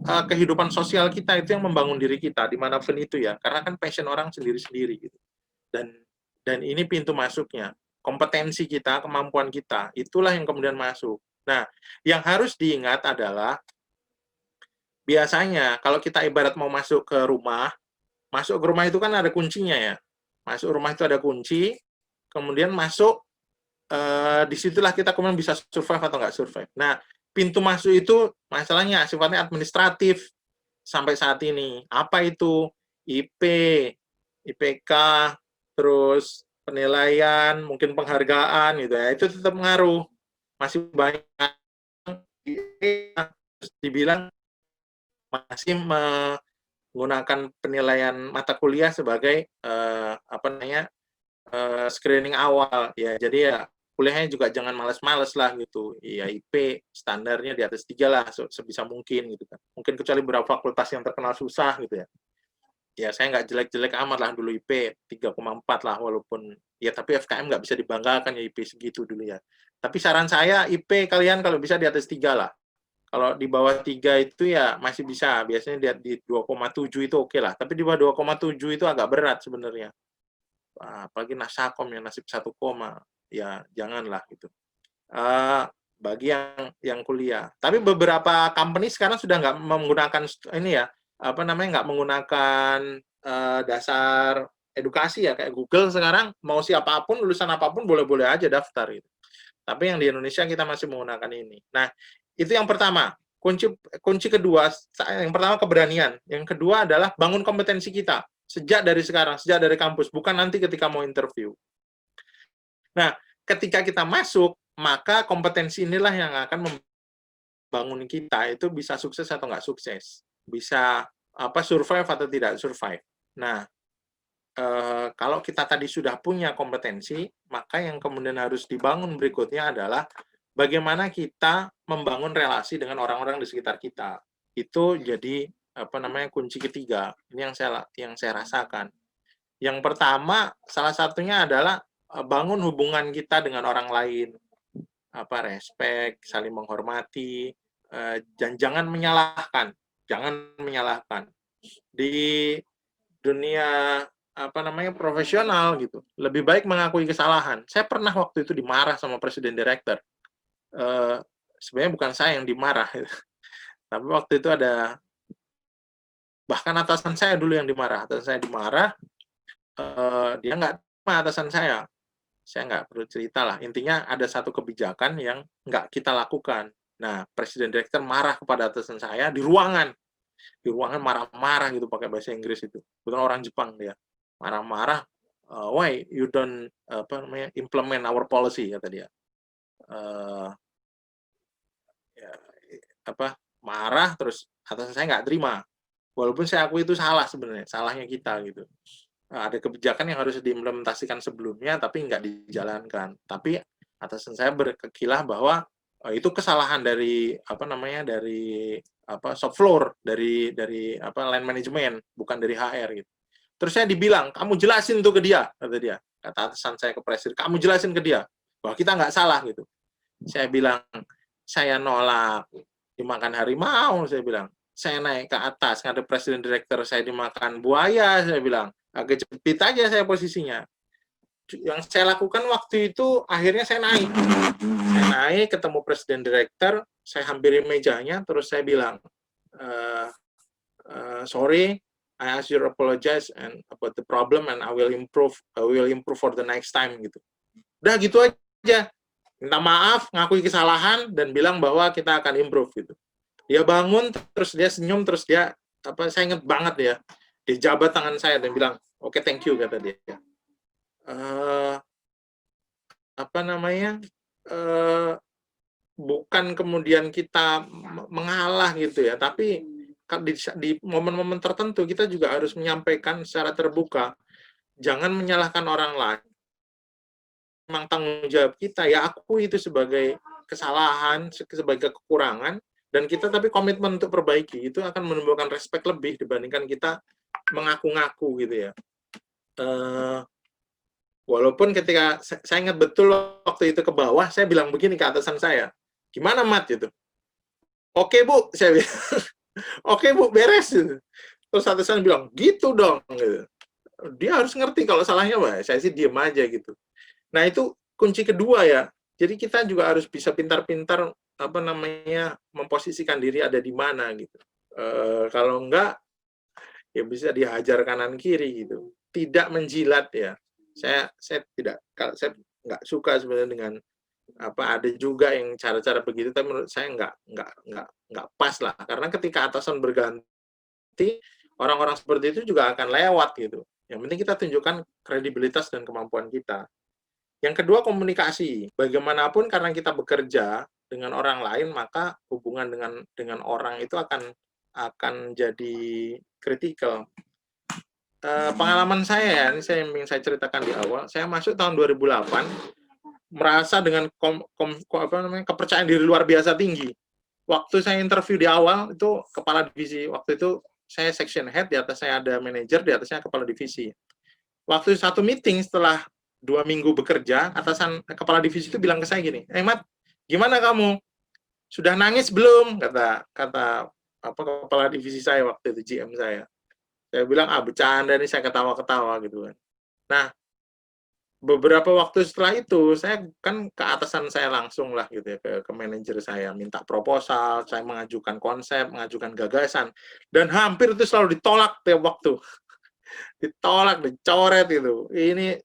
Speaker 2: kehidupan sosial kita itu yang membangun diri kita dimanapun itu ya, karena kan passion orang sendiri-sendiri gitu. Dan ini pintu masuknya, kompetensi kita, kemampuan kita, itulah yang kemudian masuk. Nah, yang harus diingat adalah biasanya kalau kita ibarat mau masuk ke rumah itu kan ada kuncinya ya. Masuk rumah itu ada kunci, kemudian masuk, disitulah kita kemudian bisa survive atau nggak survive. Nah, pintu masuk itu masalahnya sifatnya administratif sampai saat ini. Apa itu? IP, IPK, terus penilaian, mungkin penghargaan gitu ya. Itu tetap ngaruh. Masih banyak dibilang masih menggunakan penilaian mata kuliah sebagai screening awal ya. Jadi ya kuliahnya juga jangan males-males lah gitu. Ya IP standarnya di atas 3 lah sebisa mungkin gitu kan. Mungkin kecuali beberapa fakultas yang terkenal susah gitu ya. Ya saya nggak jelek-jelek amat lah dulu IP 3,4 lah walaupun ya tapi FKM nggak bisa dibanggakan ya IP segitu dulu ya. Tapi saran saya IP kalian kalau bisa di atas 3 lah. Kalau di bawah 3 itu ya masih bisa, biasanya di 2,7 itu oke lah. Tapi di bawah 2,7 itu agak berat sebenarnya. Apalagi Nasakom yang nasib 1 koma, ya janganlah gitu. Bagi yang kuliah. Tapi beberapa company sekarang sudah nggak menggunakan ini ya, nggak menggunakan dasar edukasi ya, kayak Google sekarang mau siapapun, lulusan apapun boleh-boleh aja daftar gitu. Tapi yang di Indonesia kita masih menggunakan ini. Nah, itu yang pertama. Kunci kedua, yang pertama keberanian. Yang kedua adalah bangun kompetensi kita. Sejak dari sekarang, sejak dari kampus. Bukan nanti ketika mau interview. Nah, ketika kita masuk, maka kompetensi inilah yang akan membangun kita. Itu bisa sukses atau nggak sukses. Bisa survive atau tidak survive. Nah, kalau kita tadi sudah punya kompetensi, maka yang kemudian harus dibangun berikutnya adalah bagaimana kita membangun relasi dengan orang-orang di sekitar kita. Itu jadi kunci ketiga. Ini yang saya rasakan. Yang pertama, salah satunya adalah bangun hubungan kita dengan orang lain. Respect, saling menghormati, dan jangan menyalahkan. Jangan menyalahkan. Di dunia profesional gitu, lebih baik mengakui kesalahan. Saya pernah waktu itu dimarah sama presiden direktur. Sebenarnya bukan saya yang dimarah, tapi waktu itu ada bahkan atasan saya dulu yang dimarah. Atasan saya dimarah, dia nggak terima atasan saya nggak perlu cerita lah. Intinya ada satu kebijakan yang nggak kita lakukan. Nah, presiden direktur marah kepada atasan saya di ruangan marah-marah gitu pakai bahasa Inggris itu. Bukan orang Jepang dia. Marah-marah, why you don't implement our policy, kata dia. Marah terus atasan saya nggak terima. Walaupun saya akui itu salah sebenarnya, salahnya kita gitu. ada kebijakan yang harus diimplementasikan sebelumnya tapi nggak dijalankan. Tapi atasan saya berkilah bahwa itu kesalahan dari shop floor, dari line management, bukan dari HR gitu. Terus saya dibilang, kamu jelasin tuh ke dia, kata dia. Kata atasan saya ke presiden, kamu jelasin ke dia bahwa kita nggak salah gitu. Saya bilang, saya nolak dimakan harimau, saya bilang. Saya naik ke atas, ngadep presiden direktur, saya dimakan buaya, saya bilang. Agak jepit aja saya posisinya. Yang saya lakukan waktu itu, akhirnya saya naik. Saya naik, ketemu presiden direktur, saya hampiri mejanya, terus saya bilang, sorry, I ask you to apologize and about the problem and I will improve for the next time gitu. Udah gitu aja. Minta maaf, ngakui kesalahan dan bilang bahwa kita akan improve gitu. Dia bangun terus dia senyum terus dia saya ingat banget ya. Dia jabat tangan saya dan bilang, "Oke, thank you," kata dia. Bukan kemudian kita mengalah gitu ya, tapi di momen-momen tertentu kita juga harus menyampaikan secara terbuka. Jangan menyalahkan orang lain. Memang tanggung jawab kita, ya akui itu sebagai kesalahan, sebagai kekurangan, dan kita tapi komitmen untuk perbaiki. Itu akan menimbulkan respect lebih dibandingkan kita mengaku-ngaku gitu ya. Walaupun ketika saya ingat betul waktu itu ke bawah, saya bilang begini ke atasan saya, gimana Mat gitu? Oke Bu, saya bilang. Oke Bu, beres gitu. Terus atasan bilang, gitu dong. Gitu. Dia harus ngerti kalau salahnya, Pak. Saya sih diem aja gitu. Nah itu kunci kedua ya. Jadi kita juga harus bisa pintar-pintar memposisikan diri ada di mana gitu. Kalau enggak, ya bisa dihajar kanan kiri gitu. Tidak menjilat ya. Saya nggak suka sebenarnya dengan ada juga yang cara-cara begitu, tapi menurut saya nggak pas lah, karena ketika atasan berganti orang-orang seperti itu juga akan lewat gitu. Yang penting kita tunjukkan kredibilitas dan kemampuan kita. Yang kedua, komunikasi. Bagaimanapun karena kita bekerja dengan orang lain, maka hubungan dengan orang itu akan jadi kritikal. Pengalaman saya ya, ini yang saya ceritakan di awal, saya masuk tahun 2008 merasa dengan kepercayaan diri luar biasa tinggi. Waktu saya interview di awal itu kepala divisi, waktu itu saya section head, di atas saya ada manajer, di atasnya kepala divisi. Waktu satu meeting setelah 2 minggu bekerja, atasan kepala divisi itu bilang ke saya gini, Mat, gimana kamu? Sudah nangis belum? Kata kepala divisi saya waktu itu, GM saya. Saya bilang, bercanda nih, saya ketawa-ketawa gitu kan. Nah, beberapa waktu setelah itu, saya kan ke atasan saya langsung lah gitu ya, ke manajer saya, minta proposal, saya mengajukan konsep, mengajukan gagasan, dan hampir itu selalu ditolak tiap waktu. Ditolak, dicoret gitu. Ini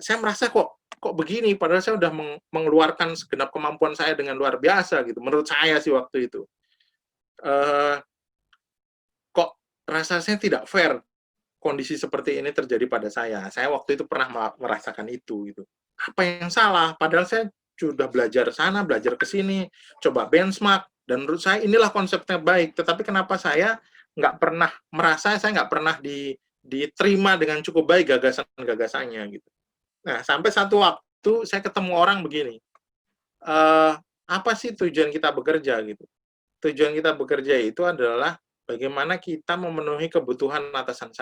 Speaker 2: saya merasa kok begini, padahal saya udah mengeluarkan segenap kemampuan saya dengan luar biasa gitu, menurut saya sih waktu itu. Kok rasanya tidak fair kondisi seperti ini terjadi pada saya. Saya waktu itu pernah merasakan itu gitu. Apa yang salah? Padahal saya sudah belajar sana, belajar ke sini, coba benchmark, dan menurut saya inilah konsepnya baik. Tetapi kenapa saya nggak pernah merasa, saya nggak pernah diterima dengan cukup baik gagasan-gagasannya gitu. Nah, sampai satu waktu saya ketemu orang begini. Apa sih tujuan kita bekerja gitu? Tujuan kita bekerja itu adalah bagaimana kita memenuhi kebutuhan atasan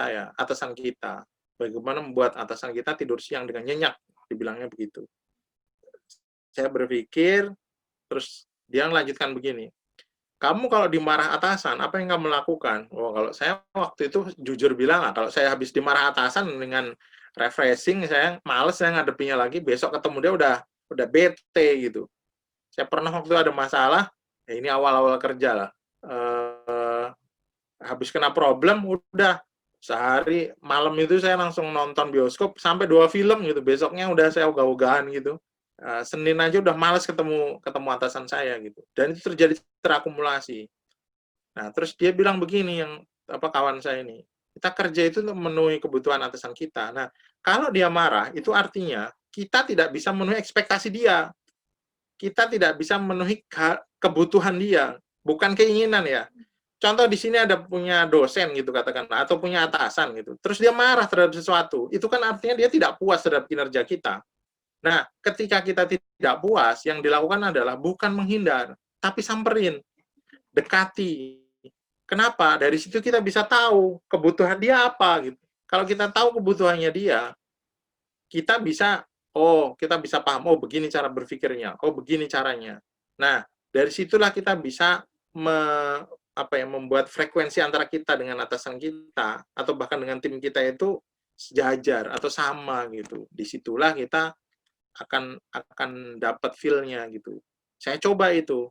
Speaker 2: kita. Bagaimana membuat atasan kita tidur siang dengan nyenyak, dibilangnya begitu. Saya berpikir, terus dia melanjutkan begini, kamu kalau dimarah atasan, apa yang kamu lakukan? Kalau saya waktu itu jujur bilang, kalau saya habis dimarah atasan dengan refreshing, saya males saya ngadepinya lagi, besok ketemu dia udah bete gitu. Saya pernah waktu itu ada masalah, ya ini awal-awal kerja lah, habis kena problem, udah sehari malam itu saya langsung nonton bioskop sampai 2 film gitu. Besoknya udah saya ogah-ogahan gitu. Senin aja udah malas ketemu atasan saya gitu. Dan itu terjadi terakumulasi. Nah, terus dia bilang begini yang kawan saya ini. Kita kerja itu untuk memenuhi kebutuhan atasan kita. Nah, kalau dia marah itu artinya kita tidak bisa memenuhi ekspektasi dia. Kita tidak bisa memenuhi kebutuhan dia, bukan keinginan ya. contoh di sini ada punya dosen gitu katakanlah, atau punya atasan gitu, terus dia marah terhadap sesuatu, itu kan artinya dia tidak puas terhadap kinerja kita. Nah, ketika kita tidak puas, yang dilakukan adalah bukan menghindar, tapi samperin, dekati. Kenapa? Dari situ kita bisa tahu kebutuhan dia apa gitu. Kalau kita tahu kebutuhannya dia, kita bisa, kita bisa paham, begini cara berpikirnya, begini caranya. Nah, dari situlah kita bisa membuat frekuensi antara kita dengan atasan kita, atau bahkan dengan tim kita itu sejajar atau sama gitu. Disitulah kita akan dapat feel-nya gitu. Saya coba itu.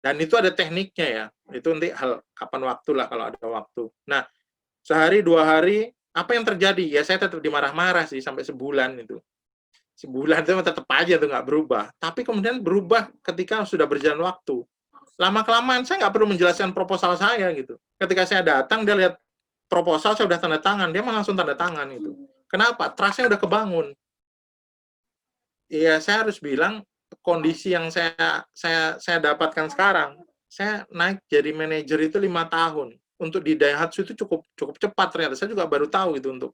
Speaker 2: Dan itu ada tekniknya ya. Itu nanti hal kapan waktu lah kalau ada waktu. Nah, sehari 2 hari apa yang terjadi? Ya saya tetap dimarah-marah sih sampai sebulan itu. Sebulan itu tetap aja tuh nggak berubah. Tapi kemudian berubah ketika sudah berjalan waktu. Lama-kelamaan saya nggak perlu menjelaskan proposal saya gitu. Ketika saya datang, dia lihat proposal, saya udah tanda tangan, dia langsung tanda tangan gitu. Kenapa? Trust-nya udah kebangun. Iya, saya harus bilang kondisi yang saya dapatkan sekarang, saya naik jadi manajer itu 5 tahun. Untuk di Daihatsu itu cukup cepat ternyata. Saya juga baru tahu itu untuk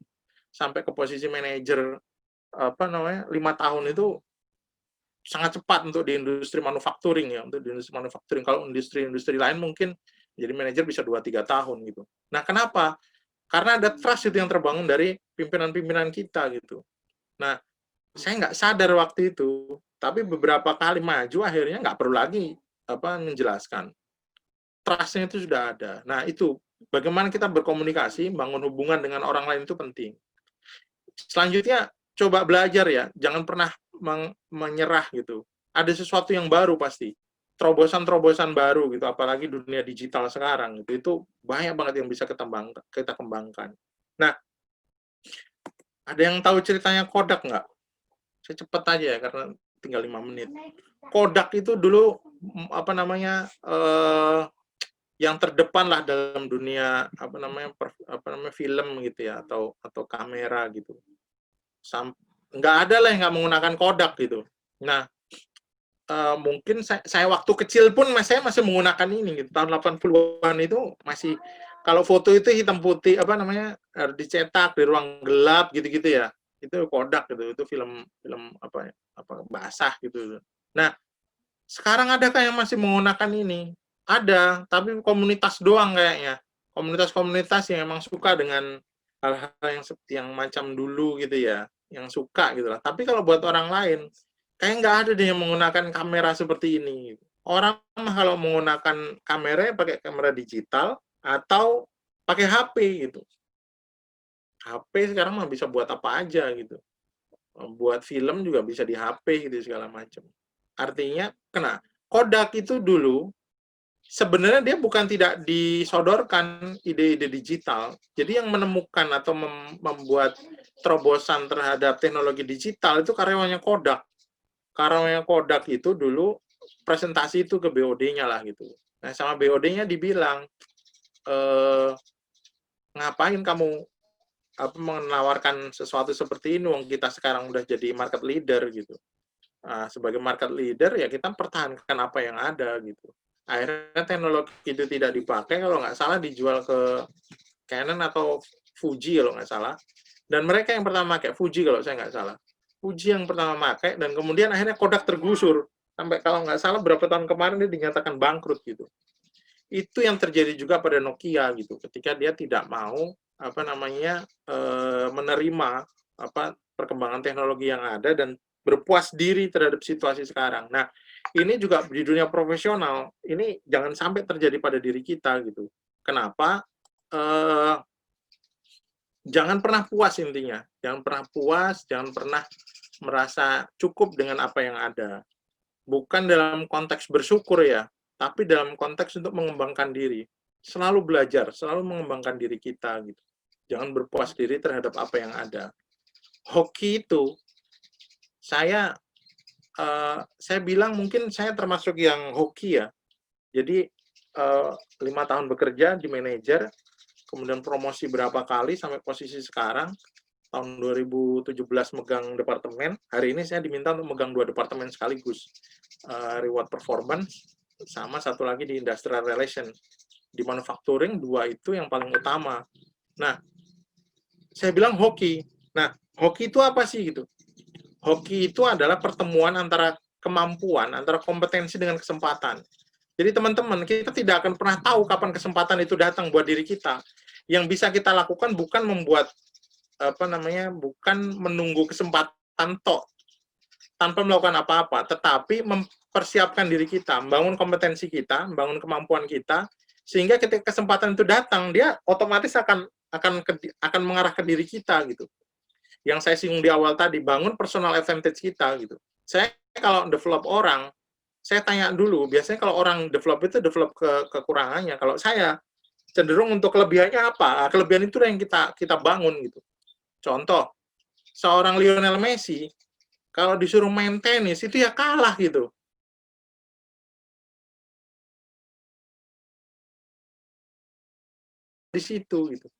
Speaker 2: sampai ke posisi manajer 5 tahun itu sangat cepat untuk di industri manufacturing ya, untuk di industri manufacturing. Kalau industri lain mungkin jadi manajer bisa 2-3 tahun gitu. Nah, kenapa? Karena ada trust itu yang terbangun dari pimpinan-pimpinan kita gitu. Nah, saya nggak sadar waktu itu, tapi beberapa kali maju akhirnya nggak perlu lagi menjelaskan. Trust-nya itu sudah ada. Nah, itu bagaimana kita berkomunikasi, bangun hubungan dengan orang lain itu penting. Selanjutnya, coba belajar ya, jangan pernah menyerah gitu. Ada sesuatu yang baru pasti. Terobosan-terobosan baru gitu, apalagi dunia digital sekarang itu banyak banget yang bisa kita kembangkan. Nah, ada yang tahu ceritanya Kodak nggak? Saya cepat aja ya karena tinggal 5 menit. Kodak itu dulu yang terdepan lah dalam dunia film gitu ya, atau kamera gitu. Nggak ada lah yang nggak menggunakan Kodak gitu. Nah, mungkin saya waktu kecil pun saya masih menggunakan ini gitu. Tahun 80-an itu masih, kalau foto itu hitam putih harus dicetak di ruang gelap gitu-gitu ya. Itu Kodak gitu, itu film basah gitu. Nah, sekarang adakah yang masih menggunakan ini? Ada, tapi komunitas doang kayaknya. Komunitas-komunitas yang emang suka dengan hal-hal yang macam dulu gitu ya, yang suka gitu lah. Tapi kalau buat orang lain, kayak nggak ada deh yang menggunakan kamera seperti ini. Orang kalau menggunakan kamera pakai kamera digital atau pakai HP gitu. HP sekarang mah bisa buat apa aja gitu. Buat film juga bisa di HP gitu segala macam. Artinya, Kodak itu dulu sebenarnya dia bukan tidak disodorkan ide-ide digital. Jadi yang menemukan atau membuat terobosan terhadap teknologi digital itu karyawannya Kodak. Karyawannya Kodak itu dulu presentasi itu ke BOD-nya lah gitu. Nah, sama BOD-nya dibilang, ngapain kamu menawarkan sesuatu seperti ini, wong kita sekarang udah jadi market leader gitu. Nah, sebagai market leader ya kita pertahankan apa yang ada gitu. Akhirnya teknologi itu tidak dipakai, kalau nggak salah dijual ke Canon atau Fuji kalau nggak salah. Dan mereka yang pertama pakai Fuji kalau saya nggak salah. Fuji yang pertama pakai, dan kemudian akhirnya Kodak tergusur. Sampai kalau nggak salah berapa tahun kemarin dia dinyatakan bangkrut gitu. Itu yang terjadi juga pada Nokia gitu. Ketika dia tidak mau menerima perkembangan teknologi yang ada dan berpuas diri terhadap situasi sekarang. Nah, ini juga di dunia profesional, ini jangan sampai terjadi pada diri kita gitu. Kenapa? Jangan pernah puas intinya. Jangan pernah puas, jangan pernah merasa cukup dengan apa yang ada. Bukan dalam konteks bersyukur ya, tapi dalam konteks untuk mengembangkan diri. Selalu belajar, selalu mengembangkan diri kita gitu. Jangan berpuas diri terhadap apa yang ada. Hoki itu, saya bilang mungkin saya termasuk yang hoki ya. Jadi 5 tahun bekerja di manajer, kemudian promosi berapa kali sampai posisi sekarang. Tahun 2017 megang departemen, hari ini saya diminta untuk megang 2 departemen sekaligus, reward performance, sama satu lagi di industrial relation. Di manufacturing, 2 itu yang paling utama. Nah, saya bilang hoki. Nah, hoki itu apa sih gitu? Hoki itu adalah pertemuan antara kemampuan, antara kompetensi dengan kesempatan. Jadi teman-teman, kita tidak akan pernah tahu kapan kesempatan itu datang buat diri kita. Yang bisa kita lakukan bukan membuat bukan menunggu kesempatan tok tanpa melakukan apa-apa, tetapi mempersiapkan diri kita, membangun kompetensi kita, membangun kemampuan kita, sehingga ketika kesempatan itu datang, dia otomatis akan mengarah ke diri kita gitu. Yang saya singgung di awal tadi, bangun personal advantage kita gitu. Saya kalau develop orang, saya tanya dulu, biasanya kalau orang develop itu develop kekurangannya. Kalau saya cenderung untuk kelebihannya apa? Kelebihan itu yang kita bangun gitu. Contoh, seorang Lionel Messi kalau disuruh main tenis itu ya kalah gitu. Di situ gitu.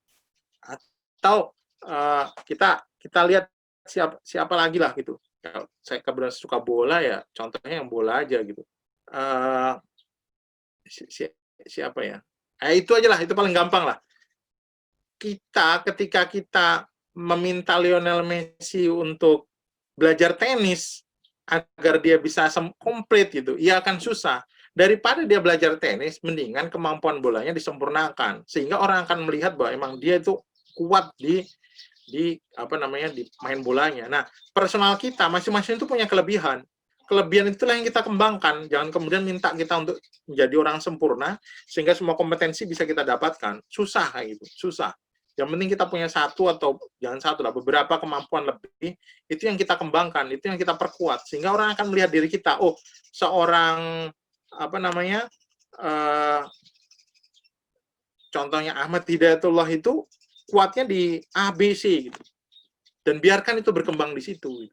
Speaker 2: Atau kita lihat siapa lagi lah gitu. Saya kebetulan suka bola ya, contohnya yang bola aja gitu. Siapa ya? Itu aja lah, itu paling gampang lah. Ketika kita meminta Lionel Messi untuk belajar tenis agar dia bisa komplit gitu, ia akan susah. Daripada dia belajar tenis, mendingan kemampuan bolanya disempurnakan, sehingga orang akan melihat bahwa emang dia itu kuat di main bolanya. Nah, personal kita masing-masing itu punya kelebihan. Kelebihan itulah yang kita kembangkan. Jangan kemudian minta kita untuk menjadi orang sempurna sehingga semua kompetensi bisa kita dapatkan. Susah kayak gitu, susah. Yang penting kita punya satu atau jangan satu lah, beberapa kemampuan lebih, itu yang kita kembangkan, itu yang kita perkuat, sehingga orang akan melihat diri kita, oh, seorang contohnya Ahmad Hidayatullah itu kuatnya di A, B, C gitu. Dan biarkan itu berkembang di situ.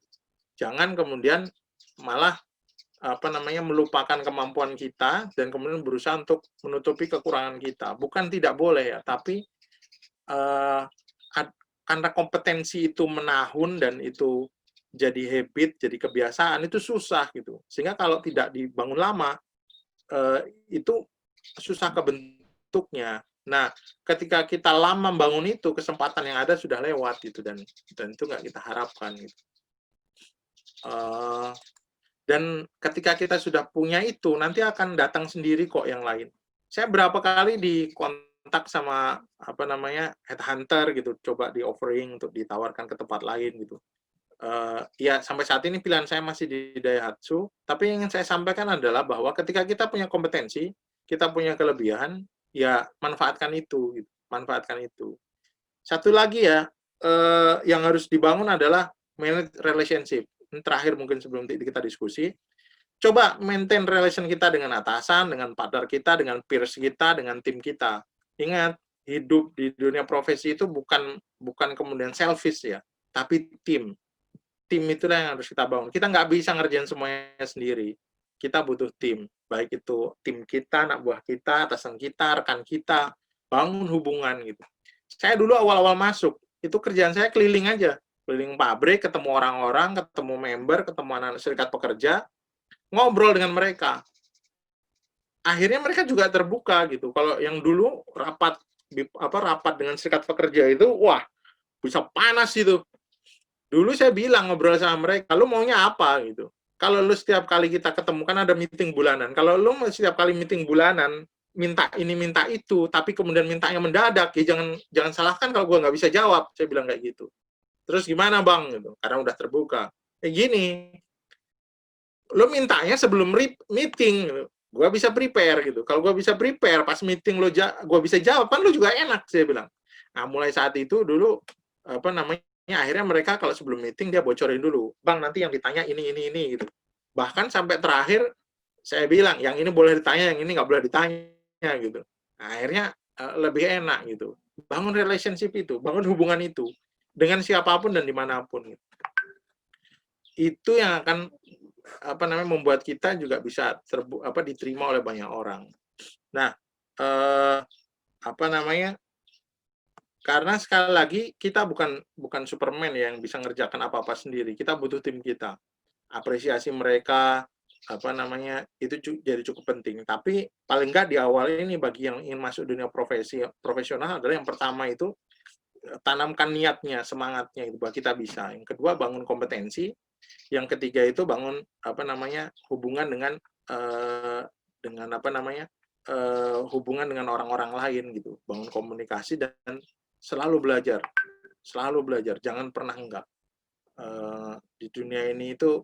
Speaker 2: Jangan kemudian malah melupakan kemampuan kita dan kemudian berusaha untuk menutupi kekurangan kita. Bukan tidak boleh ya, tapi karena kompetensi itu menahun dan itu jadi habit, jadi kebiasaan, itu susah gitu. Sehingga kalau tidak dibangun lama, itu susah kebentuknya. Nah, ketika kita lama membangun itu, kesempatan yang ada sudah lewat gitu, dan itu nggak kita harapkan gitu. Dan ketika kita sudah punya itu, nanti akan datang sendiri kok yang lain. Saya berapa kali dikontak sama headhunter gitu, coba di offering untuk ditawarkan ke tempat lain gitu. Ya sampai saat ini pilihan saya masih di Daihatsu, tapi yang ingin saya sampaikan adalah bahwa ketika kita punya kompetensi, kita punya kelebihan, ya manfaatkan itu, gitu. Manfaatkan itu. Satu lagi ya, yang harus dibangun adalah manage relationship. Ini terakhir mungkin sebelum kita diskusi, coba maintain relation kita dengan atasan, dengan partner kita, dengan peers kita, dengan tim kita. Ingat, hidup di dunia profesi itu bukan kemudian selfish ya, tapi tim. Tim itulah yang harus kita bangun. Kita nggak bisa ngerjain semuanya sendiri. Kita butuh tim. Baik itu tim kita, anak buah kita, atasan kita, rekan kita. Bangun hubungan gitu. Saya dulu awal-awal masuk, itu kerjaan saya keliling aja. Keliling pabrik, ketemu orang-orang, ketemu member, ketemu anak serikat pekerja, ngobrol dengan mereka. Akhirnya mereka juga terbuka gitu. Kalau yang dulu rapat dengan serikat pekerja itu, wah, bisa panas itu. Dulu saya bilang ngobrol sama mereka, lu maunya apa gitu. Kalau lu setiap kali kita ketemu, kan ada meeting bulanan. Kalau lu setiap kali meeting bulanan, minta ini, minta itu, tapi kemudian mintanya mendadak, ya jangan salahkan kalau gue nggak bisa jawab. Saya bilang kayak gitu. Terus gimana bang? Gitu. Karena udah terbuka. Gini, lu mintanya sebelum meeting, gitu. Gue bisa prepare gitu. Kalau gue bisa prepare, pas meeting gue bisa jawab, kan lu juga enak, saya bilang. Nah, mulai saat itu dulu, akhirnya mereka kalau sebelum meeting dia bocorin dulu, bang nanti yang ditanya ini gitu. Bahkan sampai terakhir saya bilang yang ini boleh ditanya, yang ini nggak boleh ditanya gitu. Nah, akhirnya lebih enak gitu. Bangun relationship itu, bangun hubungan itu dengan siapapun dan dimanapun. Gitu. Itu yang akan membuat kita juga bisa diterima oleh banyak orang. Nah, karena sekali lagi kita bukan Superman yang bisa ngerjakan apa-apa sendiri. Kita butuh tim kita. Apresiasi mereka, apa namanya, itu jadi cukup penting. Tapi paling nggak di awal ini bagi yang ingin masuk dunia profesional adalah yang pertama itu tanamkan niatnya, semangatnya itu bahwa kita bisa. Yang kedua bangun kompetensi, yang ketiga itu bangun apa namanya, hubungan dengan apa namanya, hubungan dengan orang-orang lain gitu, bangun komunikasi dan selalu belajar, jangan pernah enggak. Di dunia ini itu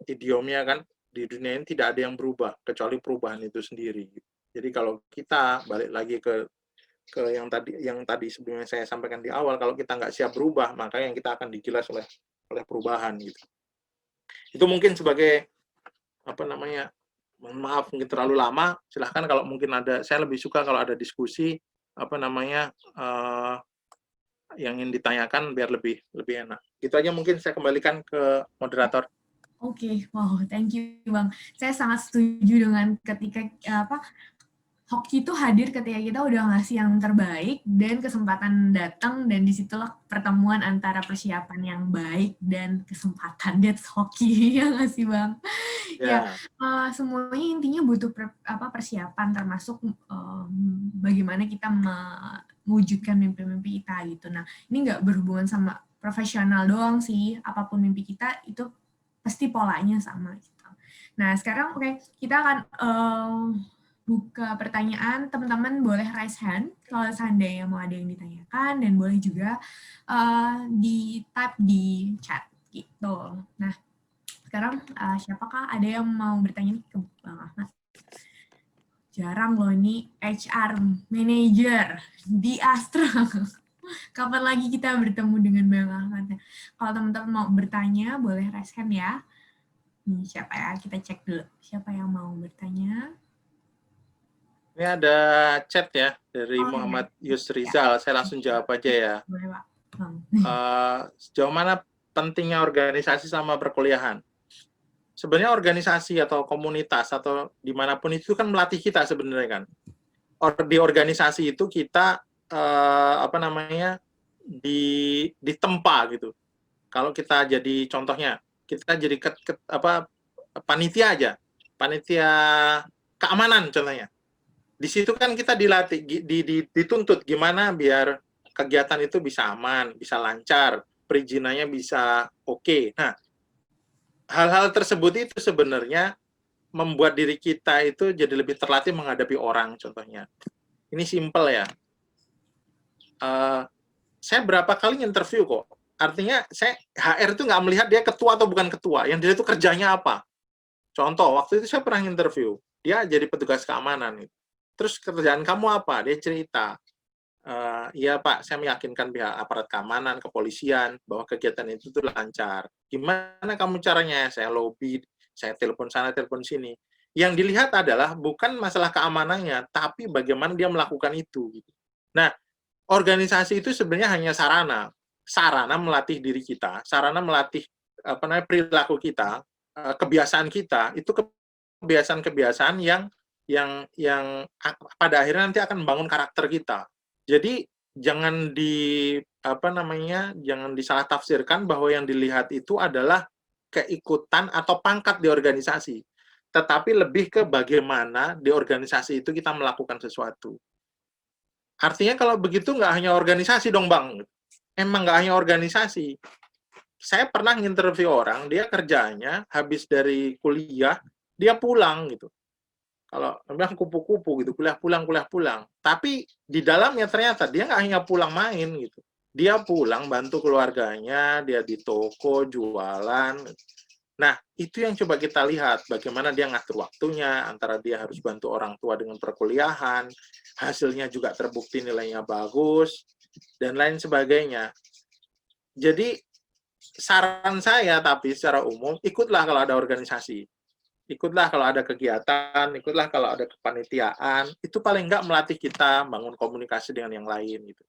Speaker 2: idiomnya kan, di dunia ini tidak ada yang berubah kecuali perubahan itu sendiri. Jadi kalau kita balik lagi ke yang tadi sebelumnya saya sampaikan di awal, kalau kita nggak siap berubah, maka yang kita akan digilas oleh perubahan gitu. Itu mungkin sebagai apa namanya, mohon maaf mungkin terlalu lama. Silahkan kalau mungkin ada, saya lebih suka kalau ada diskusi apa namanya, yang ingin ditanyakan biar lebih enak. Gitu aja, mungkin saya kembalikan ke moderator.
Speaker 1: Oke, wow, thank you Bang. Saya sangat setuju dengan ketika hoki itu hadir ketika kita udah ngasih yang terbaik dan kesempatan datang, dan disitulah pertemuan antara persiapan yang baik dan kesempatan. That's hoki, ya nggak sih Bang? Ya, semuanya intinya butuh persiapan, termasuk bagaimana kita mewujudkan mimpi-mimpi kita gitu. Nah, ini nggak berhubungan sama profesional doang sih, apapun mimpi kita itu pasti polanya sama gitu. Nah, sekarang kita akan buka pertanyaan. Teman-teman boleh raise hand kalau seandainya mau ada yang ditanyakan, dan boleh juga di-type di chat gitu. Nah, sekarang siapakah ada yang mau bertanya ke Bang Ahmad? Jarang loh ini HR manager di Astra. Kapan lagi kita bertemu dengan Bang Ahmad? Kalau teman-teman mau bertanya, boleh raise hand ya. Nih, siapa ya? Kita cek dulu. Siapa yang mau bertanya?
Speaker 2: Ini ada chat ya dari Muhammad Yusrizal. Saya langsung jawab aja ya.
Speaker 1: Boleh, Pak.
Speaker 2: Sejauh mana pentingnya organisasi sama perkuliahan? Sebenarnya organisasi atau komunitas atau dimanapun itu kan melatih kita sebenarnya kan. Di organisasi itu kita apa namanya, ditempa gitu. Kalau kita jadi contohnya, kita jadi panitia aja, panitia keamanan contohnya. Di situ kan kita dilatih, dituntut gimana biar kegiatan itu bisa aman, bisa lancar, perizinannya bisa oke. Nah, hal-hal tersebut itu sebenarnya membuat diri kita itu jadi lebih terlatih menghadapi orang, contohnya. Ini simple ya. Saya berapa kali interview kok. Artinya HR itu nggak melihat dia ketua atau bukan ketua, yang dia itu kerjanya apa. Contoh, waktu itu saya pernah interview, dia jadi petugas keamanan. Terus kerjaan kamu apa? Dia cerita. Iya Pak, saya meyakinkan pihak aparat keamanan, kepolisian, bahwa kegiatan itu tuh lancar. Gimana kamu caranya? Saya lobby, saya telepon sana, telepon sini. Yang dilihat adalah bukan masalah keamanannya, tapi bagaimana dia melakukan itu. Nah, organisasi itu sebenarnya hanya sarana melatih diri kita, sarana melatih perilaku kita, kebiasaan kita, itu kebiasaan-kebiasaan yang pada akhirnya nanti akan membangun karakter kita. Jadi jangan jangan disalah tafsirkan bahwa yang dilihat itu adalah keikutan atau pangkat di organisasi, tetapi lebih ke bagaimana di organisasi itu kita melakukan sesuatu. Artinya kalau begitu nggak hanya organisasi dong Bang, emang nggak hanya organisasi. Saya pernah nginterview orang, dia kerjanya habis dari kuliah, dia pulang gitu. Kalau memang kupu-kupu gitu, kuliah pulang. Tapi di dalamnya ternyata dia nggak hanya pulang main gitu. Dia pulang bantu keluarganya, dia di toko jualan. Nah, itu yang coba kita lihat, bagaimana dia ngatur waktunya, antara dia harus bantu orang tua dengan perkuliahan, hasilnya juga terbukti nilainya bagus, dan lain sebagainya. Jadi, saran saya tapi secara umum, ikutlah kalau ada organisasi. Ikutlah kalau ada kegiatan, ikutlah kalau ada kepanitiaan, itu paling enggak melatih kita bangun komunikasi dengan yang lain gitu.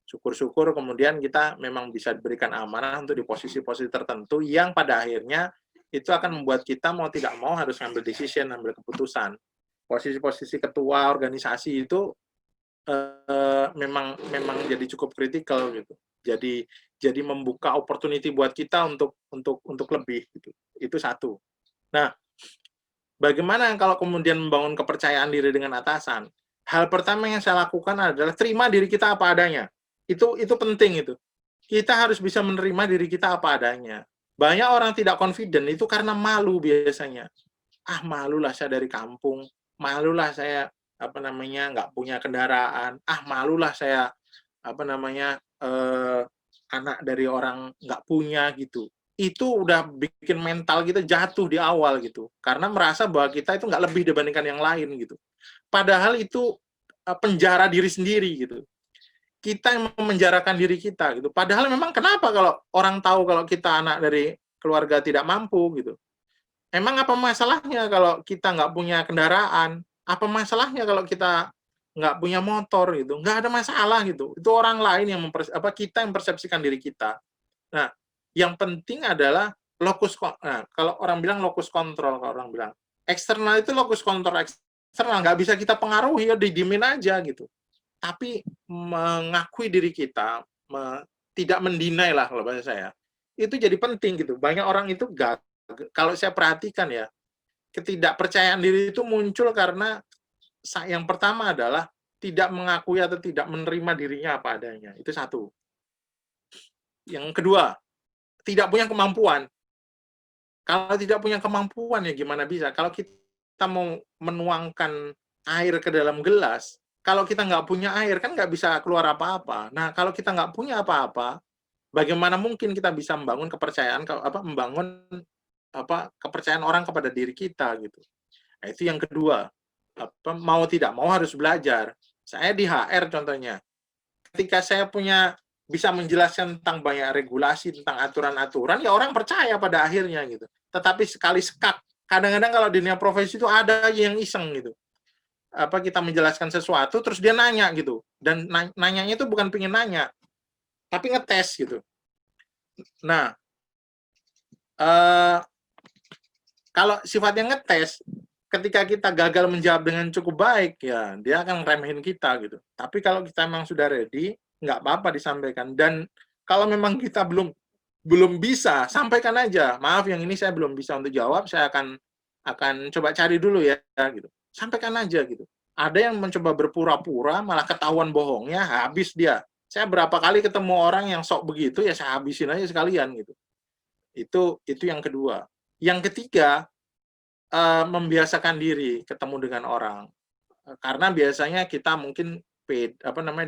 Speaker 2: Syukur-syukur kemudian kita memang bisa diberikan amanah untuk di posisi-posisi tertentu yang pada akhirnya itu akan membuat kita mau tidak mau harus ngambil decision, ngambil keputusan. Posisi-posisi ketua organisasi itu memang jadi cukup kritikal gitu. Jadi membuka opportunity buat kita untuk lebih gitu. Itu satu. Nah, Bagaimana kalau kemudian membangun kepercayaan diri dengan atasan? Hal pertama yang saya lakukan adalah terima diri kita apa adanya. Itu penting itu. Kita harus bisa menerima diri kita apa adanya. Banyak orang tidak confident itu karena malu biasanya. Malulah saya dari kampung, malulah saya nggak punya kendaraan, malulah saya anak dari orang nggak punya gitu. Itu udah bikin mental kita jatuh di awal gitu, karena merasa bahwa kita itu nggak lebih dibandingkan yang lain gitu. Padahal itu penjara diri sendiri gitu. Kita yang memenjarakan diri kita gitu. Padahal memang kenapa kalau orang tahu kalau kita anak dari keluarga tidak mampu gitu. Emang apa masalahnya kalau kita nggak punya kendaraan? Apa masalahnya kalau kita nggak punya motor gitu? Nggak ada masalah gitu. Itu orang lain yang kita yang persepsikan diri kita. Nah, yang penting adalah kalau orang bilang lokus kontrol, kalau orang bilang eksternal itu lokus kontrol eksternal, nggak bisa kita pengaruhi, ya didiemin aja gitu. Tapi mengakui diri kita, tidak mendinai lah kalau bahasa saya, itu jadi penting gitu. Banyak orang itu kalau saya perhatikan ya, ketidakpercayaan diri itu muncul karena yang pertama adalah tidak mengakui atau tidak menerima dirinya apa adanya. Itu satu. Yang kedua, tidak punya kemampuan. Kalau tidak punya kemampuan ya gimana bisa? Kalau kita mau menuangkan air ke dalam gelas, kalau kita nggak punya air kan nggak bisa keluar apa-apa. Nah, kalau kita nggak punya apa-apa, bagaimana mungkin kita bisa membangun kepercayaan, kepercayaan orang kepada diri kita gitu. Nah, itu yang kedua. Mau tidak mau harus belajar. Saya di HR contohnya. Ketika saya bisa menjelaskan tentang banyak regulasi, tentang aturan-aturan, ya orang percaya pada akhirnya gitu. Tetapi sekali sekak, kadang-kadang kalau di dunia profesi itu ada yang iseng gitu. Kita menjelaskan sesuatu, terus dia nanya gitu. Dan nanyanya itu bukan pengen nanya, tapi ngetes gitu. Nah, kalau sifatnya ngetes, ketika kita gagal menjawab dengan cukup baik, ya dia akan ngeremehin kita gitu. Tapi kalau kita memang sudah ready, nggak apa-apa disampaikan. Dan kalau memang kita belum bisa, sampaikan aja. Maaf, yang ini saya belum bisa untuk jawab, saya akan coba cari dulu ya gitu. Sampaikan aja gitu. Ada yang mencoba berpura-pura, malah ketahuan bohongnya, habis dia. Saya berapa kali ketemu orang yang sok begitu, ya saya habisin aja sekalian gitu. Itu yang kedua. Yang ketiga, membiasakan diri ketemu dengan orang. Karena biasanya kita mungkin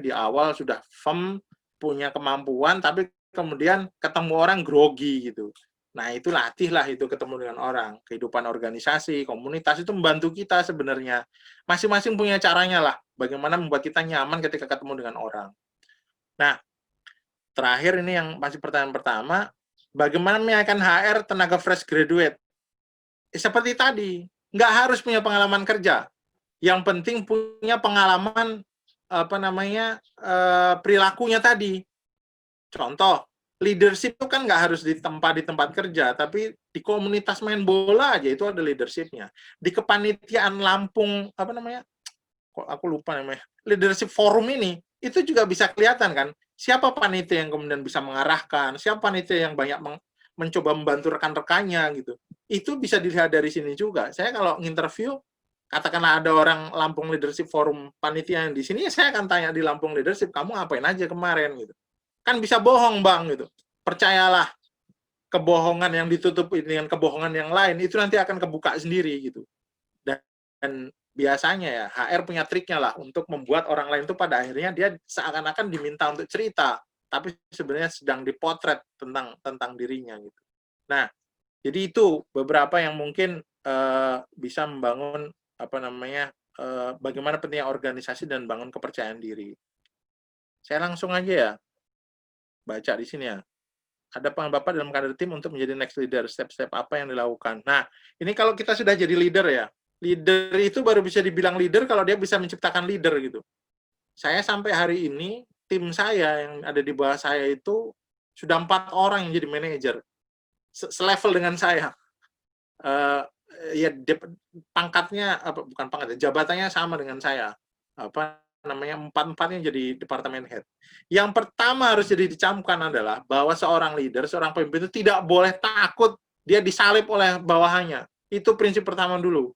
Speaker 2: di awal sudah firm, punya kemampuan, tapi kemudian ketemu orang grogi gitu. Nah, itu latihlah itu ketemu dengan orang. Kehidupan organisasi, komunitas itu membantu kita sebenarnya. Masing-masing punya caranya lah, bagaimana membuat kita nyaman ketika ketemu dengan orang. Nah, terakhir ini yang masih pertanyaan pertama, bagaimana menyampaikan HR tenaga fresh graduate? Seperti tadi, nggak harus punya pengalaman kerja. Yang penting punya pengalaman perilakunya tadi. Contoh, leadership itu kan nggak harus di tempat kerja, tapi di komunitas main bola aja itu ada leadershipnya. Di kepanitiaan Lampung aku lupa namanya, leadership forum ini, itu juga bisa kelihatan kan, siapa panitia yang kemudian bisa mengarahkan, siapa panitia yang banyak mencoba membantu rekan-rekannya gitu. Itu bisa dilihat dari sini juga. Saya kalau nginterview, katakanlah ada orang Lampung Leadership Forum panitia yang di sini, saya akan tanya di Lampung Leadership, kamu ngapain aja kemarin gitu. Kan bisa bohong Bang gitu. Percayalah, kebohongan yang ditutup dengan kebohongan yang lain itu nanti akan kebuka sendiri gitu. Dan biasanya ya HR punya triknya lah untuk membuat orang lain itu pada akhirnya dia seakan-akan diminta untuk cerita, tapi sebenarnya sedang dipotret tentang dirinya gitu. Nah, jadi itu beberapa yang mungkin bisa membangun bagaimana pentingnya organisasi dan bangun kepercayaan diri. Saya langsung aja ya baca di sini ya. Ada peran Bapak dalam kader tim untuk menjadi next leader, step-step apa yang dilakukan. Nah, ini kalau kita sudah jadi leader ya, leader itu baru bisa dibilang leader kalau dia bisa menciptakan leader gitu. Saya sampai hari ini, tim saya yang ada di bawah saya itu sudah 4 orang yang jadi manajer. Selevel dengan saya. Pangkatnya, bukan pangkatnya, jabatannya sama dengan saya. 4-empatnya jadi departemen head. Yang pertama harus jadi dicamkan adalah bahwa seorang leader, seorang pemimpin itu tidak boleh takut dia disalib oleh bawahannya. Itu prinsip pertama dulu.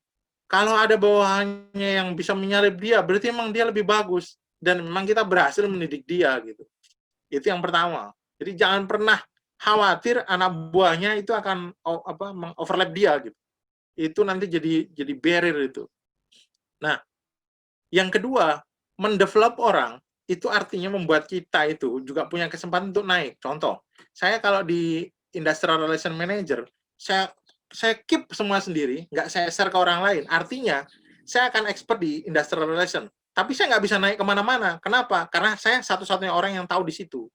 Speaker 2: Kalau ada bawahannya yang bisa menyalip dia, berarti memang dia lebih bagus dan memang kita berhasil mendidik dia gitu. Itu yang pertama. Jadi jangan pernah khawatir anak buahnya itu akan overlap dia gitu. Itu nanti jadi barrier itu. Nah, yang kedua, mendevelop orang itu artinya membuat kita itu juga punya kesempatan untuk naik. Contoh, saya kalau di Industrial Relation Manager, saya keep semua sendiri, nggak saya share ke orang lain. Artinya, saya akan expert di Industrial Relation. Tapi saya nggak bisa naik kemana-mana. Kenapa? Karena saya satu-satunya orang yang tahu di situ.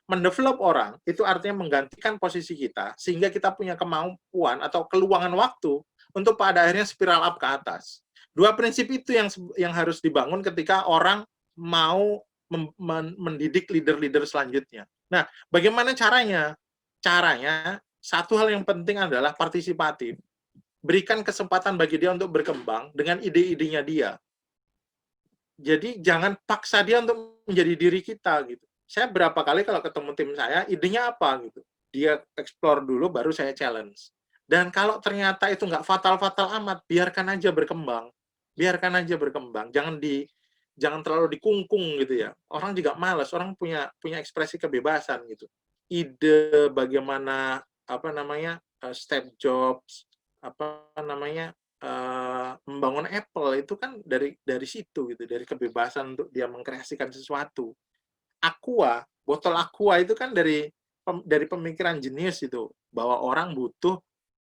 Speaker 2: Mendevelop orang itu artinya menggantikan posisi kita sehingga kita punya kemampuan atau keluangan waktu untuk pada akhirnya spiral up ke atas. Dua prinsip itu yang harus dibangun ketika orang mau mendidik leader-leader selanjutnya. Nah, bagaimana caranya? Caranya satu hal yang penting adalah partisipatif. Berikan kesempatan bagi dia untuk berkembang dengan ide-idenya dia. Jadi jangan paksa dia untuk menjadi diri kita gitu. Saya berapa kali kalau ketemu tim saya, idenya apa gitu. Dia explore dulu, baru saya challenge. Dan kalau ternyata itu nggak fatal-fatal amat, biarkan aja berkembang. Biarkan aja berkembang. Jangan terlalu dikungkung gitu ya. Orang juga malas, orang punya ekspresi kebebasan gitu. Ide bagaimana Steve Jobs, membangun Apple itu kan dari situ gitu, dari kebebasan untuk dia mengkreasikan sesuatu. Botol Aqua itu kan dari pemikiran jenius itu, bahwa orang butuh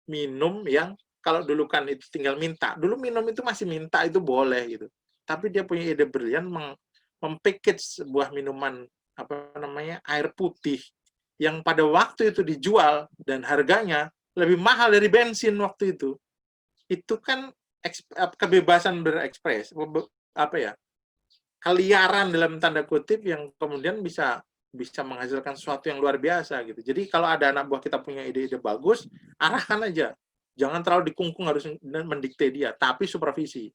Speaker 2: minum yang kalau dulu kan itu tinggal minta. Dulu minum itu masih minta, itu boleh gitu. Tapi dia punya ide brilian mem-package sebuah minuman air putih yang pada waktu itu dijual dan harganya lebih mahal dari bensin waktu itu. Itu kan kebebasan berekspresi, keliaran dalam tanda kutip yang kemudian bisa menghasilkan sesuatu yang luar biasa gitu. Jadi kalau ada anak buah kita punya ide-ide bagus, arahkan aja. Jangan terlalu dikungkung harus mendikte dia, tapi supervisi.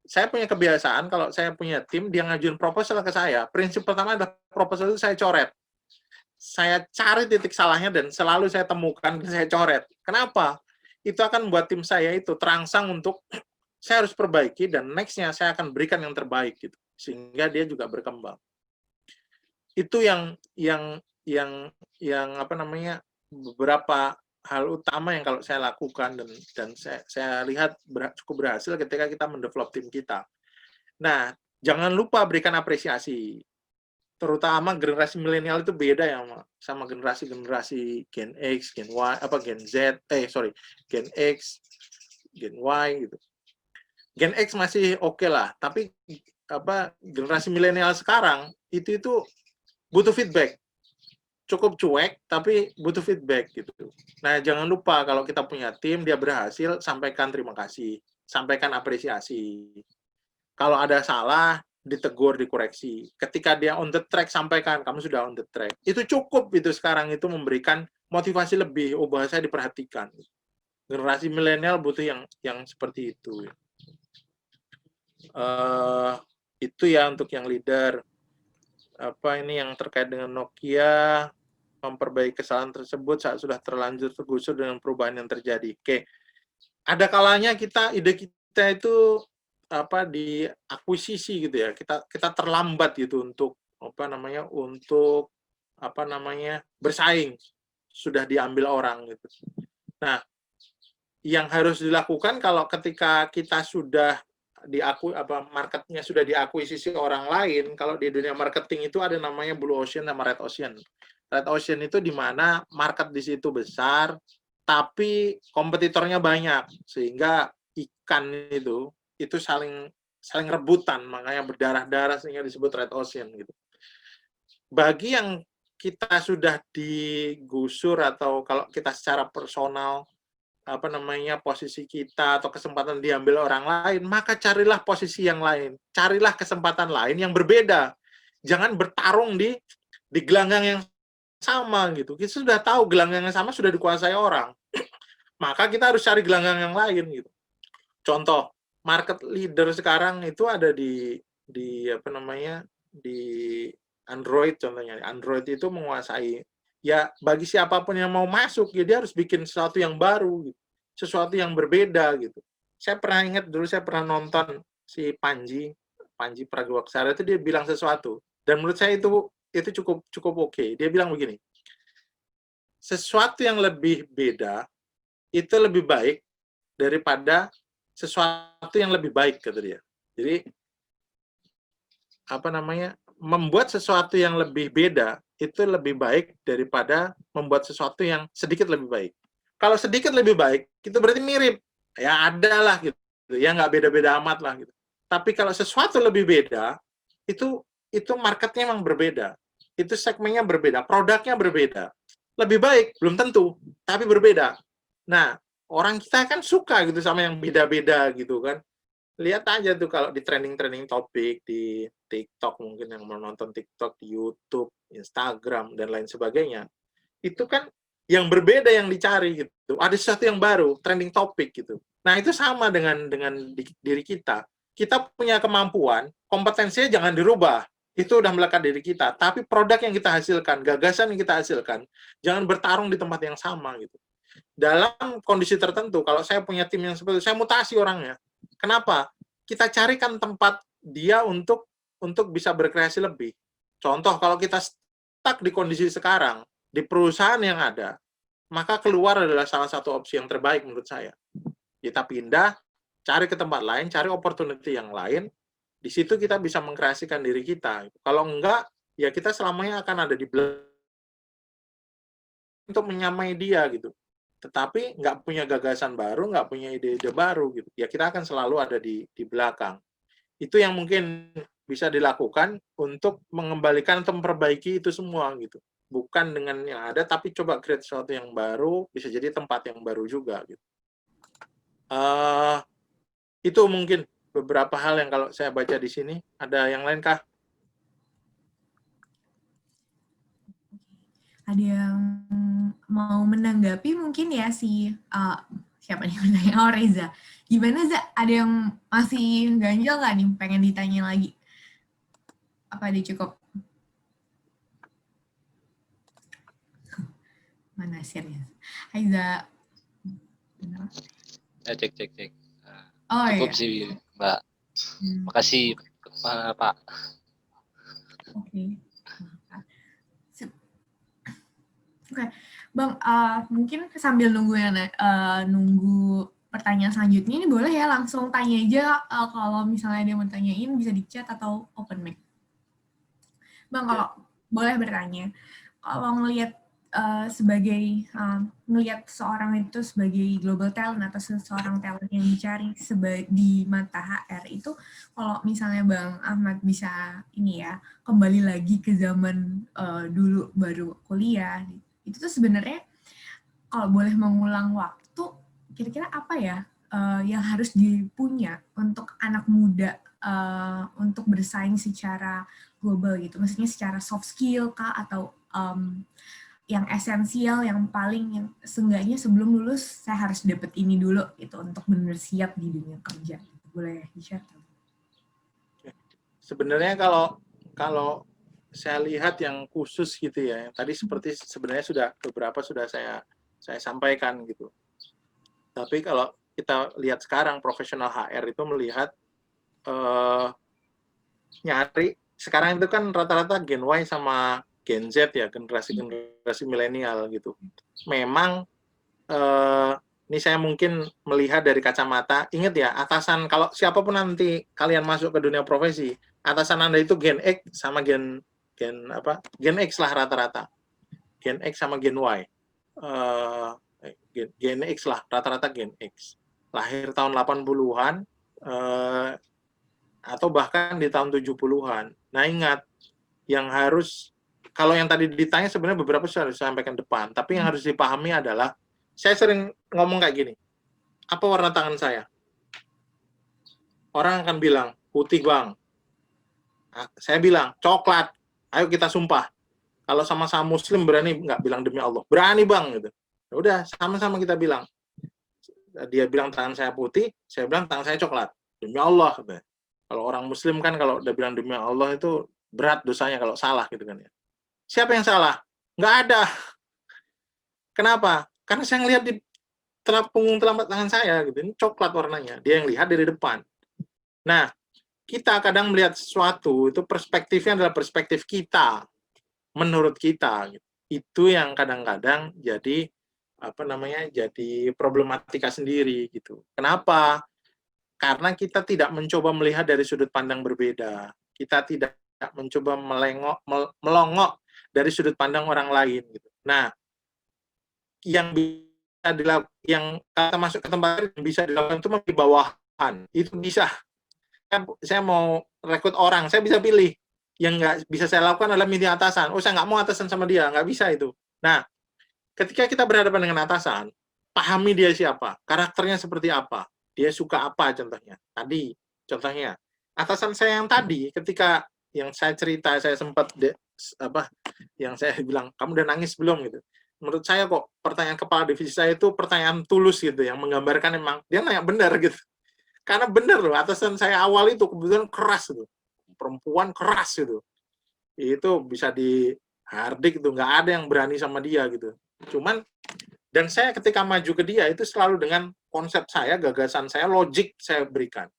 Speaker 2: Saya punya kebiasaan kalau saya punya tim, dia ngajuin proposal ke saya, prinsip pertama adalah proposal itu saya coret. Saya cari titik salahnya dan selalu saya temukan dan saya coret. Kenapa? Itu akan membuat tim saya itu terangsang untuk saya harus perbaiki dan next-nya saya akan berikan yang terbaik gitu, sehingga dia juga berkembang. Itu yang beberapa hal utama yang kalau saya lakukan dan saya lihat cukup berhasil ketika kita mendevelop tim kita. Nah, jangan lupa berikan apresiasi. Terutama generasi milenial itu beda ya sama generasi Gen X, Gen Y, Gen X, Gen Y gitu. Gen X masih oke lah, tapi generasi milenial sekarang itu butuh feedback. Cukup cuek, tapi butuh feedback gitu. Nah, jangan lupa kalau kita punya tim, dia berhasil, sampaikan terima kasih, sampaikan apresiasi. Kalau ada salah, ditegur, dikoreksi. Ketika dia on the track, sampaikan, kamu sudah on the track. Itu cukup itu sekarang itu memberikan motivasi lebih, bahwa saya diperhatikan. Generasi milenial butuh yang seperti itu. Itu ya untuk yang leader. Ini yang terkait dengan Nokia, memperbaiki kesalahan tersebut saat sudah terlanjur tergusur dengan perubahan yang terjadi. Oke. Ada kalanya ide kita itu diakuisisi gitu ya. Kita terlambat gitu untuk bersaing. Sudah diambil orang gitu. Nah, yang harus dilakukan kalau ketika kita sudah marketnya sudah diakuisisi orang lain, kalau di dunia marketing itu ada namanya blue ocean sama red ocean. Red ocean itu di mana market di situ besar, tapi kompetitornya banyak, sehingga ikan itu saling rebutan, makanya berdarah-darah sehingga disebut red ocean gitu. Bagi yang kita sudah digusur atau kalau kita secara personal posisi kita atau kesempatan diambil orang lain, maka carilah posisi yang lain, carilah kesempatan lain yang berbeda. Jangan bertarung di gelanggang yang sama gitu. Kita sudah tahu gelanggang yang sama sudah dikuasai orang. Maka kita harus cari gelanggang yang lain gitu. Contoh, market leader sekarang itu ada di Android contohnya. Android itu menguasai, ya bagi siapapun yang mau masuk, ya dia harus bikin sesuatu yang baru, gitu. Sesuatu yang berbeda gitu. saya pernah ingat dulu saya pernah nonton si Panji Pragiwaksono itu dia bilang sesuatu dan menurut saya itu cukup oke. Dia bilang begini, sesuatu yang lebih beda itu lebih baik daripada sesuatu yang lebih baik, kata dia. Jadi membuat sesuatu yang lebih beda itu lebih baik daripada membuat sesuatu yang sedikit lebih baik. Kalau sedikit lebih baik itu berarti mirip, ya ada lah gitu, ya nggak beda-beda amat lah gitu. Tapi kalau sesuatu lebih beda itu marketnya memang berbeda, itu segmennya berbeda, produknya berbeda. Lebih baik belum tentu, tapi berbeda. Nah, orang kita kan suka gitu sama yang beda-beda gitu kan. Lihat aja tuh kalau di trending topik di TikTok, mungkin yang menonton TikTok, di YouTube, Instagram dan lain sebagainya, itu kan yang berbeda yang dicari gitu. Ada sesuatu yang baru, trending topik gitu. Nah, itu sama dengan diri kita. Kita punya kemampuan, kompetensinya jangan dirubah. Itu udah melekat diri kita, tapi produk yang kita hasilkan, gagasan yang kita hasilkan, jangan bertarung di tempat yang sama gitu. Dalam kondisi tertentu, kalau saya punya tim yang seperti itu, saya mutasi orangnya. Kenapa? Kita carikan tempat dia untuk bisa berkreasi lebih. Contoh, kalau kita stuck di kondisi sekarang, di perusahaan yang ada, maka keluar adalah salah satu opsi yang terbaik menurut saya. Kita pindah, cari ke tempat lain, cari opportunity yang lain, di situ kita bisa mengkreasikan diri kita. Kalau enggak, ya kita selamanya akan ada di belakang untuk menyamai dia gitu. Tetapi nggak punya gagasan baru, nggak punya ide-ide baru gitu. Ya kita akan selalu ada di belakang. Itu yang mungkin bisa dilakukan untuk mengembalikan atau memperbaiki itu semua gitu. Bukan dengan yang ada, tapi coba create sesuatu yang baru, bisa jadi tempat yang baru juga gitu. Itu mungkin beberapa hal yang kalau saya baca di sini. Ada yang lain kah?
Speaker 1: Ada yang mau menanggapi mungkin ya siapa nih menanya? Oh, Reza. Gimana, Za? Ada yang masih ganjel nggak nih? Pengen ditanya lagi? Apa dia cukup? Mana serius? Hai, Za.
Speaker 4: Cek.
Speaker 1: Oh,
Speaker 4: Cukup
Speaker 1: iya.
Speaker 4: sih, Mbak. Makasih, Pak.
Speaker 1: Oke. Oke, Bang, mungkin sambil nunggu pertanyaan selanjutnya, ini boleh ya langsung tanya aja kalau misalnya dia mau tanyain bisa di chat atau open mic. Bang, kalau boleh bertanya, kalau ngelihat ngelihat seorang itu sebagai global talent atau seseorang talent yang dicari di mata HR itu, kalau misalnya Bang Ahmad bisa ini ya kembali lagi ke zaman dulu baru kuliah, itu tuh sebenarnya kalau boleh mengulang waktu, kira-kira apa ya yang harus dipunya untuk anak muda untuk bersaing secara global gitu, maksudnya secara soft skill kah atau yang esensial, yang paling yang seenggaknya sebelum lulus saya harus dapat ini dulu gitu untuk benar siap di dunia kerja. Boleh di-share?
Speaker 2: Sebenarnya kalau saya lihat yang khusus gitu ya, yang tadi seperti sebenarnya beberapa sudah saya sampaikan gitu. Tapi kalau kita lihat sekarang profesional HR itu melihat nyari sekarang itu kan rata-rata Gen Y sama Gen Z ya, generasi milenial gitu. Memang ini saya mungkin melihat dari kacamata, ingat ya, atasan kalau siapapun nanti kalian masuk ke dunia profesi, atasan Anda itu Gen X sama Gen X lah rata-rata. Gen X sama Gen Y. Gen X lah, rata-rata Gen X. Lahir tahun 80-an, atau bahkan di tahun 70-an. Nah ingat, yang harus, kalau yang tadi ditanya sebenarnya beberapa sudah disampaikan depan, tapi yang harus dipahami adalah, saya sering ngomong kayak gini, apa warna tangan saya? Orang akan bilang, putih bang. Nah, saya bilang, coklat. Ayo kita sumpah. Kalau sama-sama muslim berani nggak bilang demi Allah? Berani bang. Gitu. Ya udah, sama-sama kita bilang. Dia bilang tangan saya putih, saya bilang tangan saya coklat. Demi Allah. Gitu. Kalau orang muslim kan kalau udah bilang demi Allah itu berat dosanya kalau salah gitu kan ya. Siapa yang salah? Nggak ada. Kenapa? Karena saya ngelihat punggung telapak tangan saya gitu, ini coklat warnanya, dia yang lihat dari depan. Nah, kita kadang melihat sesuatu itu perspektifnya adalah perspektif kita, menurut kita gitu. Itu yang kadang-kadang jadi jadi problematika sendiri gitu. Kenapa? Karena kita tidak mencoba melihat dari sudut pandang berbeda. Kita tidak mencoba melongok dari sudut pandang orang lain gitu. Nah, yang bisa dilakukan, yang kata masuk ke tempat yang bisa dilakukan itu di bawahan. Itu bisa. Saya mau rekrut orang, saya bisa pilih. Yang nggak bisa saya lakukan adalah milih atasan. Oh, saya nggak mau atasan sama dia, nggak bisa itu. Nah, ketika kita berhadapan dengan atasan, pahami dia siapa, karakternya seperti apa, dia suka apa contohnya. Tadi, contohnya, atasan saya yang tadi, ketika yang saya cerita, saya sempat yang saya bilang, kamu udah nangis belum gitu. Menurut saya kok pertanyaan kepala divisi saya itu pertanyaan tulus gitu, yang menggambarkan emang dia nanya benar gitu. Karena benar loh, atasan saya awal itu kebetulan keras gitu, perempuan keras gitu. Itu bisa dihardik itu, nggak ada yang berani sama dia gitu. Cuman, dan saya ketika maju ke dia itu selalu dengan konsep saya, gagasan saya, logik saya berikan.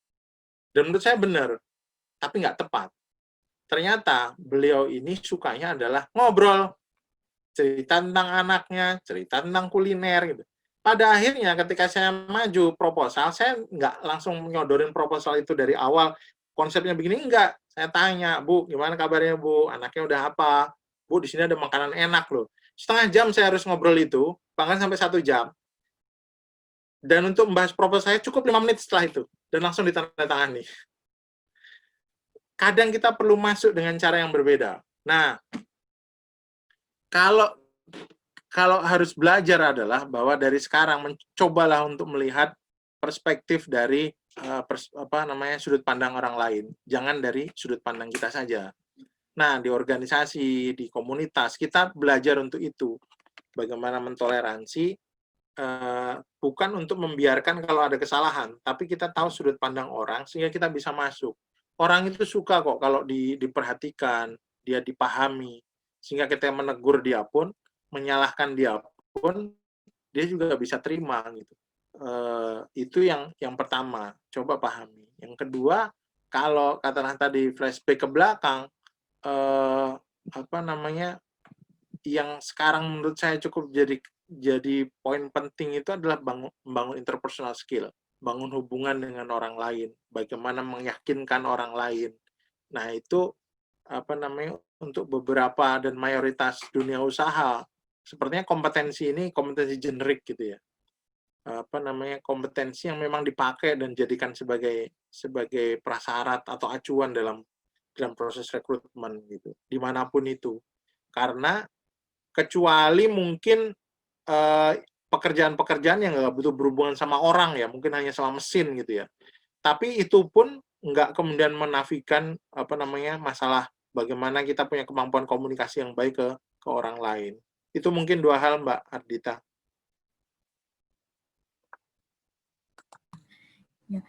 Speaker 2: Dan menurut saya benar, tapi nggak tepat. Ternyata beliau ini sukanya adalah ngobrol, cerita tentang anaknya, cerita tentang kuliner gitu. Pada akhirnya ketika saya maju proposal, saya nggak langsung nyodorin proposal itu dari awal, konsepnya begini, enggak. Saya tanya, Bu, gimana kabarnya Bu? Anaknya udah apa? Bu, di sini ada makanan enak loh. Setengah jam saya harus ngobrol itu, bahkan sampai 1 jam. Dan untuk membahas proposal saya cukup 5 menit setelah itu, dan langsung ditandatangani. Kadang kita perlu masuk dengan cara yang berbeda. Nah, kalau harus belajar adalah bahwa dari sekarang mencobalah untuk melihat perspektif dari sudut pandang orang lain, jangan dari sudut pandang kita saja. Nah, di organisasi, di komunitas, kita belajar untuk itu, bagaimana mentoleransi, bukan untuk membiarkan kalau ada kesalahan, tapi kita tahu sudut pandang orang sehingga kita bisa masuk. Orang itu suka kok kalau diperhatikan, dia dipahami, sehingga kita menegur dia pun, menyalahkan dia pun, dia juga bisa terima gitu. Itu yang pertama, coba pahami. Yang kedua, kalau katakanlah tadi flashback ke belakang, yang sekarang menurut saya cukup jadi poin penting itu adalah membangun interpersonal skill, bangun hubungan dengan orang lain, bagaimana meyakinkan orang lain. Nah, itu untuk beberapa dan mayoritas dunia usaha, sepertinya kompetensi ini kompetensi generik gitu ya. Kompetensi yang memang dipakai dan jadikan sebagai prasyarat atau acuan dalam proses rekrutmen gitu, dimanapun itu. Karena kecuali mungkin pekerjaan-pekerjaan yang nggak butuh berhubungan sama orang ya, mungkin hanya sama mesin gitu ya. Tapi itu pun nggak kemudian menafikan masalah bagaimana kita punya kemampuan komunikasi yang baik ke orang lain. Itu mungkin 2 hal, Mbak Ardita.
Speaker 1: Ya,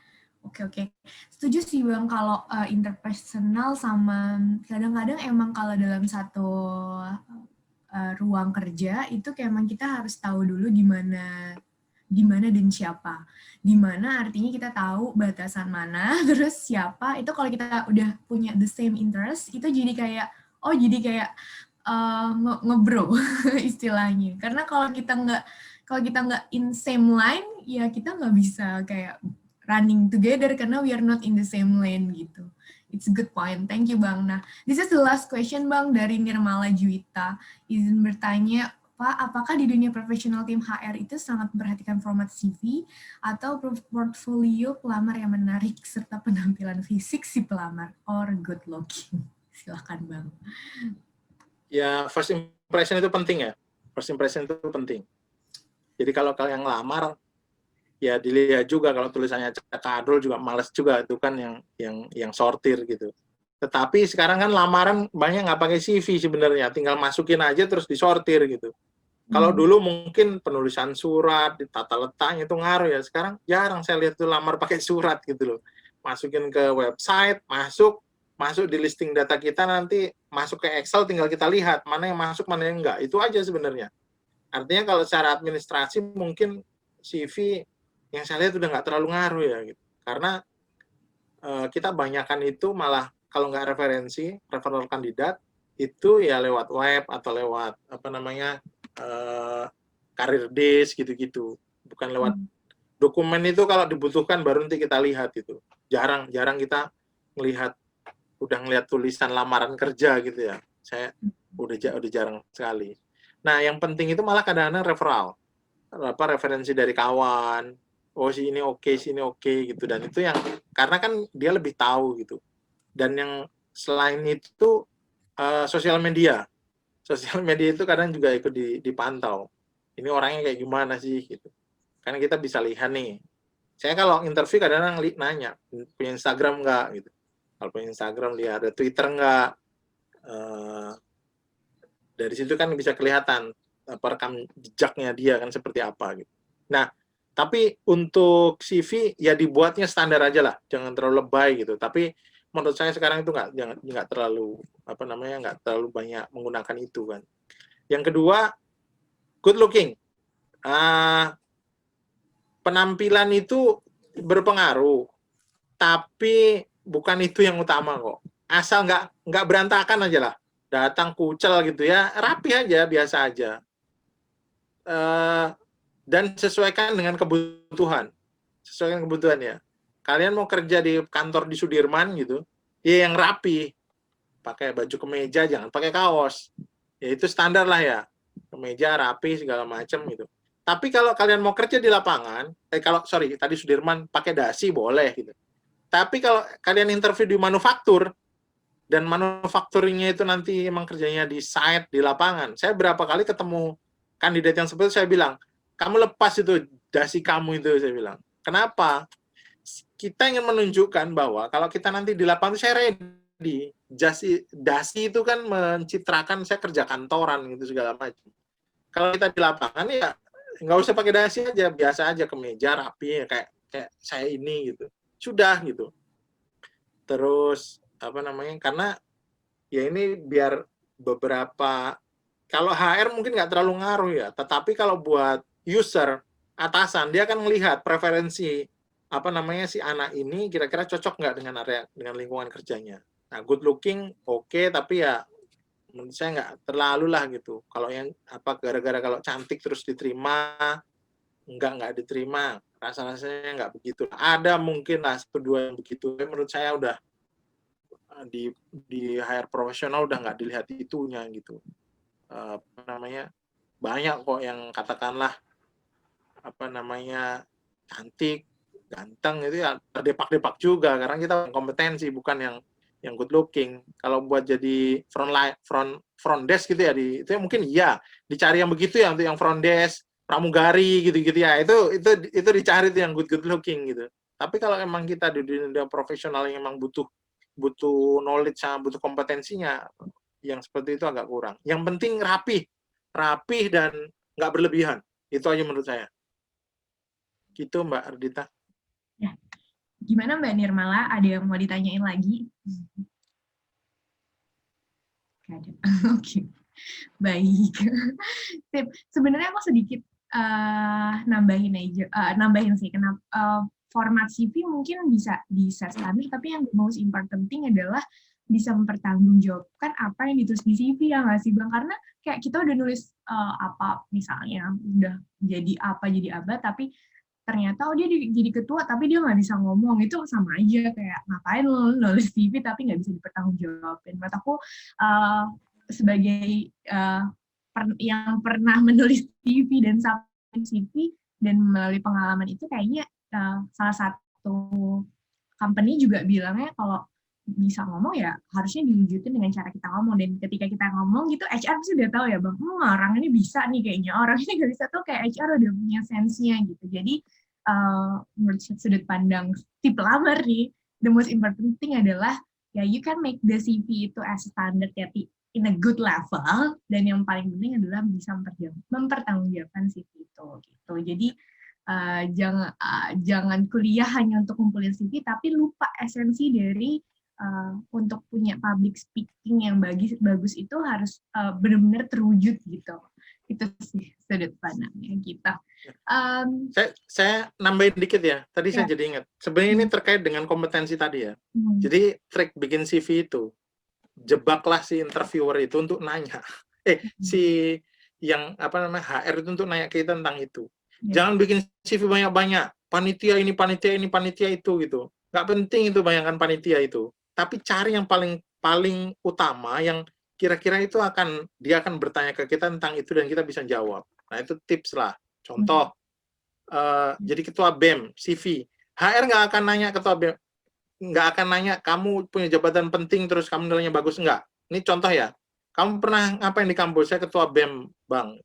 Speaker 1: oke. Setuju sih Bang kalau interpersonal sama kadang-kadang emang kalau dalam satu ruang kerja itu kayak emang kita harus tahu dulu di mana dan siapa. Di mana artinya kita tahu batasan mana, terus siapa. Itu kalau kita udah punya the same interest, itu jadi kayak ngebro istilahnya. Karena kalau kita nggak in same line, ya kita nggak bisa kayak running together karena we are not in the same lane gitu. It's a good point. Thank you, Bang. Nah, this is the last question, Bang, dari Nirmala Juwita. Izin bertanya, Pak, apakah di dunia profesional tim HR itu sangat memperhatikan format CV atau portfolio pelamar yang menarik serta penampilan fisik si pelamar or good looking? Silahkan, Bang.
Speaker 2: Ya, first impression itu penting ya. First impression itu penting. Jadi kalau kalian ngelamar, ya dilihat juga kalau tulisannya cakadul juga males juga itu kan yang sortir gitu. Tetapi sekarang kan lamaran banyak nggak pakai CV sebenarnya, tinggal masukin aja terus disortir gitu. Kalau dulu mungkin penulisan surat, ditata letaknya itu ngaruh ya. Sekarang jarang saya lihat tuh lamar pakai surat gitu loh. Masukin ke website, masuk di listing data kita, nanti masuk ke Excel tinggal kita lihat mana yang masuk, mana yang enggak. Itu aja sebenarnya. Artinya kalau secara administrasi mungkin CV yang saya lihat udah nggak terlalu ngaruh ya gitu. Karena kita banyakkan itu malah kalau nggak referensi, referral kandidat itu ya lewat web atau lewat apa namanya career days gitu-gitu, bukan lewat dokumen. Itu kalau dibutuhkan baru nanti kita lihat itu. Jarang kita udah ngelihat tulisan lamaran kerja gitu ya. Saya udah jarang sekali. Nah, yang penting itu malah kadang-kadang referral, referensi dari kawan. Oh, si ini oke gitu. Dan itu yang karena kan dia lebih tahu gitu. Dan yang selain itu sosial media itu kadang juga ikut dipantau. Ini orangnya kayak gimana sih gitu. Karena kita bisa lihat nih. Saya kalau interview kadang-kadang nanya, punya Instagram nggak gitu. Kalau punya Instagram dia ada Twitter nggak. Dari situ kan bisa kelihatan rekam jejaknya dia kan seperti apa gitu. Nah, tapi untuk CV ya dibuatnya standar aja lah, jangan terlalu lebay gitu. Tapi menurut saya sekarang itu nggak terlalu nggak terlalu banyak menggunakan itu kan. Yang kedua, good looking. Penampilan itu berpengaruh, tapi bukan itu yang utama kok. Asal nggak berantakan aja lah. Datang kucel gitu ya, rapi aja, biasa aja. Dan sesuaikan dengan kebutuhan. Sesuaikan kebutuhan ya. Kalian mau kerja di kantor di Sudirman gitu, ya yang rapi. Pakai baju kemeja, jangan pakai kaos. Ya itu standar lah ya. Kemeja rapi segala macam gitu. Tapi kalau kalian mau kerja di lapangan, tadi Sudirman pakai dasi boleh gitu. Tapi kalau kalian interview di manufaktur, dan manufacturingnya itu nanti emang kerjanya di site, di lapangan. Saya berapa kali ketemu kandidat yang seperti itu, saya bilang, kamu lepas itu dasi kamu itu, saya bilang. Kenapa? Kita ingin menunjukkan bahwa kalau kita nanti di lapangan, saya ready. Dasi itu kan mencitrakan saya kerja kantoran gitu segala macam. Kalau kita di lapangan ya nggak usah pakai dasi aja, biasa aja, kemeja rapi kayak saya ini gitu. Sudah gitu. Terus karena ya ini biar beberapa, kalau HR mungkin nggak terlalu ngaruh ya, tetapi kalau buat user atasan dia akan melihat preferensi si anak ini kira-kira cocok nggak dengan lingkungan kerjanya. Nah, good looking oke, tapi ya menurut saya nggak terlalu lah gitu. Kalau yang gara-gara kalau cantik terus diterima, nggak diterima, rasanya nggak begitu. Ada mungkin lah satu dua yang begitu. Menurut saya udah di HR profesional udah nggak dilihat itunya gitu. Banyak kok yang katakanlah cantik, ganteng, itu ya terdepak-depak juga karena kita kompetensi, bukan yang good looking. Kalau buat jadi front desk gitu ya, itu mungkin iya dicari yang begitu ya, untuk yang front desk, pramugari gitu-gitu ya, itu dicari tuh yang good looking gitu. Tapi kalau emang kita di dunia profesional yang emang butuh knowledge sama butuh kompetensinya, yang seperti itu agak kurang. Yang penting rapi dan nggak berlebihan. Itu aja menurut saya. Gitu Mbak Ardita.
Speaker 1: Ya. Gimana Mbak Nirmala? Ada yang mau ditanyain lagi? Oke. Baik. Sebenarnya aku sedikit nambahin sih. Kenapa format CV mungkin bisa standar, tapi yang most important thing adalah bisa mempertanggungjawabkan apa yang ditulis di CV, ya nggak sih Bang? Karena kayak kita udah nulis apa misalnya, udah jadi apa, tapi ternyata dia jadi ketua tapi dia nggak bisa ngomong, itu sama aja kayak ngapain lo nulis CV tapi nggak bisa dipertanggungjawabin. Menurut aku sebagai yang pernah menulis CV dan submit CV dan melalui pengalaman itu, kayaknya salah satu company juga bilangnya kalau bisa ngomong ya harusnya diwujudin dengan cara kita ngomong, dan ketika kita ngomong gitu HR pasti udah tahu ya Bang, orang ini bisa nih kayaknya, orang ini nggak bisa tuh, kayak HR udah punya sense-nya gitu. Jadi menurut sudut pandang tipe lamar nih, the most important thing adalah ya you can make the CV itu as standard ya, in a good level, dan yang paling penting adalah bisa mempertanggungjawabkan CV itu gitu. Jadi jangan kuliah hanya untuk kumpulin CV tapi lupa esensi dari untuk punya public speaking yang bagus itu harus benar-benar terwujud gitu. Itu sih sudut pandangnya kita.
Speaker 2: Saya nambahin dikit ya. Tadi saya jadi ingat. Sebenarnya ini terkait dengan kompetensi tadi ya. Jadi trik bikin CV itu, jebaklah si interviewer itu untuk nanya. Si yang HR itu untuk nanya kita tentang itu. Jangan bikin CV banyak-banyak. Panitia ini, panitia itu gitu. Nggak penting itu bayangkan panitia itu. Tapi cari yang paling utama yang kira-kira itu dia akan bertanya ke kita tentang itu dan kita bisa jawab. Nah, itu tips lah. Contoh, jadi ketua BEM, CV. HR nggak akan nanya ketua BEM, nggak akan nanya kamu punya jabatan penting terus kamu nilainya bagus, enggak. Ini contoh ya. Kamu pernah ngapain di kampus? Saya ketua BEM, Bang.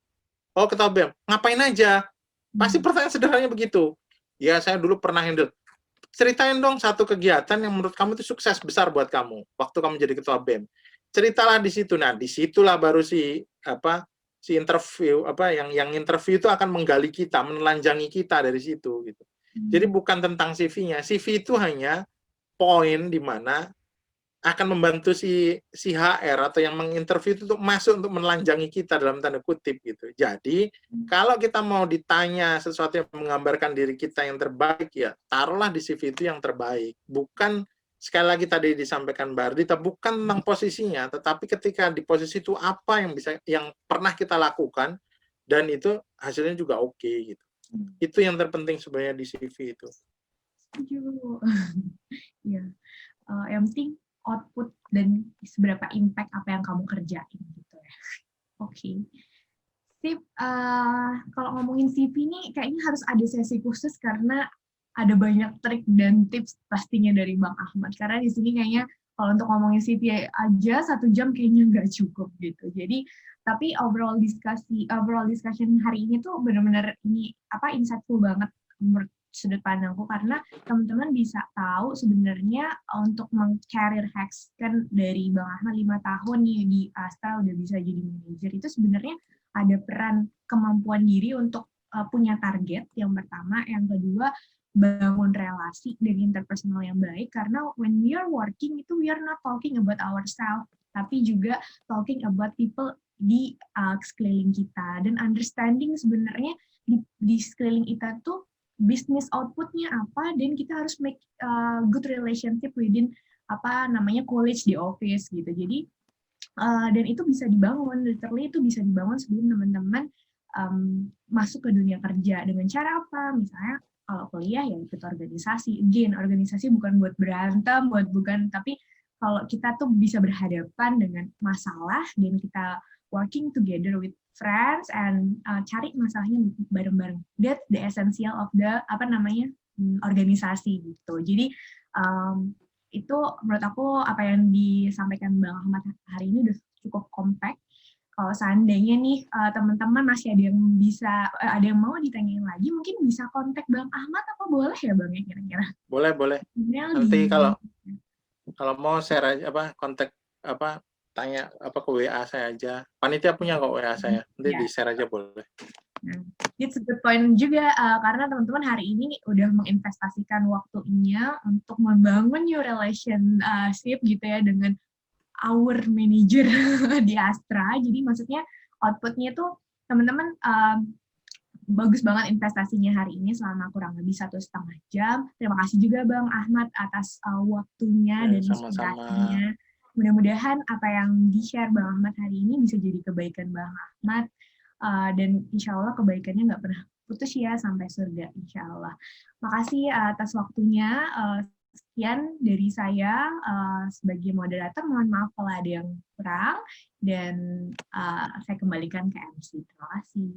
Speaker 2: Oh, ketua BEM. Ngapain aja? Pasti pertanyaan sederhananya begitu. Ya, saya dulu pernah handle. Ceritain dong satu kegiatan yang menurut kamu itu sukses besar buat kamu waktu kamu jadi ketua BEM. Ceritalah di situ. Nah, disitulah baru si interview yang interview itu akan menggali kita, menelanjangi kita dari situ gitu. Jadi bukan tentang CV-nya. CV itu hanya poin di mana akan membantu si HR atau yang menginterview itu untuk masuk untuk menelanjangi kita dalam tanda kutip gitu. Jadi kalau kita mau ditanya sesuatu yang menggambarkan diri kita yang terbaik, ya taruhlah di CV itu yang terbaik. Bukan, sekali lagi tadi disampaikan Mbak Ardita, bukan tentang posisinya, tetapi ketika di posisi itu apa yang pernah kita lakukan dan itu hasilnya juga oke gitu. Itu yang terpenting sebenarnya di CV itu.
Speaker 1: Iya. Yang penting output dan seberapa impact apa yang kamu kerjain gitu ya. Oke. Sip. Kalau ngomongin CV nih kayaknya harus ada sesi khusus karena ada banyak trik dan tips pastinya dari Bang Ahmad. Karena di sini kayaknya kalau untuk ngomongin CV aja 1 jam kayaknya nggak cukup gitu. Jadi tapi overall discussion hari ini tuh benar-benar insightful banget menurut sudut pandangku, karena teman-teman bisa tahu sebenarnya untuk meng-career hacks kan dari Bang Ahmad 5 tahun nih di Astra udah bisa jadi manajer, itu sebenarnya ada peran kemampuan diri untuk punya target yang pertama, yang kedua bangun relasi dan interpersonal yang baik, karena when we are working itu we are not talking about ourselves tapi juga talking about people di sekeliling kita, dan understanding sebenarnya di sekeliling kita tuh business output-nya apa, dan kita harus make good relationship within college di office gitu. Jadi dan itu bisa dibangun, literally itu bisa dibangun sebelum teman-teman masuk ke dunia kerja. Dengan cara apa? Misalnya kalau kuliah ya ikut organisasi. Again, organisasi bukan buat berantem, tapi kalau kita tuh bisa berhadapan dengan masalah dan kita working together with friends and cari masalahnya bareng-bareng. That's the essential of the organisasi gitu. Jadi itu menurut aku apa yang disampaikan Bang Ahmad hari ini udah cukup compact. Kalau seandainya nih teman-teman masih ada yang mau ditanyain lagi, mungkin bisa kontak Bang Ahmad, apa boleh ya Bang ya kira-kira?
Speaker 2: Boleh. Nanti kalau mau share kontak tanya ke WA saya aja. Panitia punya kok WA saya. Nanti di-share aja boleh.
Speaker 1: It's a good point juga, karena teman-teman hari ini udah menginvestasikan waktunya untuk membangun new relationship gitu ya dengan our manager di Astra. Jadi maksudnya outputnya tuh teman-teman bagus banget investasinya hari ini selama kurang lebih 1,5 jam. Terima kasih juga Bang Ahmad atas waktunya dan inspirasinya. Mudah-mudahan apa yang di-share Bang Ahmad hari ini bisa jadi kebaikan Bang Ahmad, dan insya Allah kebaikannya nggak pernah putus ya sampai surga, insya Allah. Makasih atas waktunya. Sekian dari saya sebagai moderator. Mohon maaf kalau ada yang kurang, dan saya kembalikan ke MC. Terima kasih.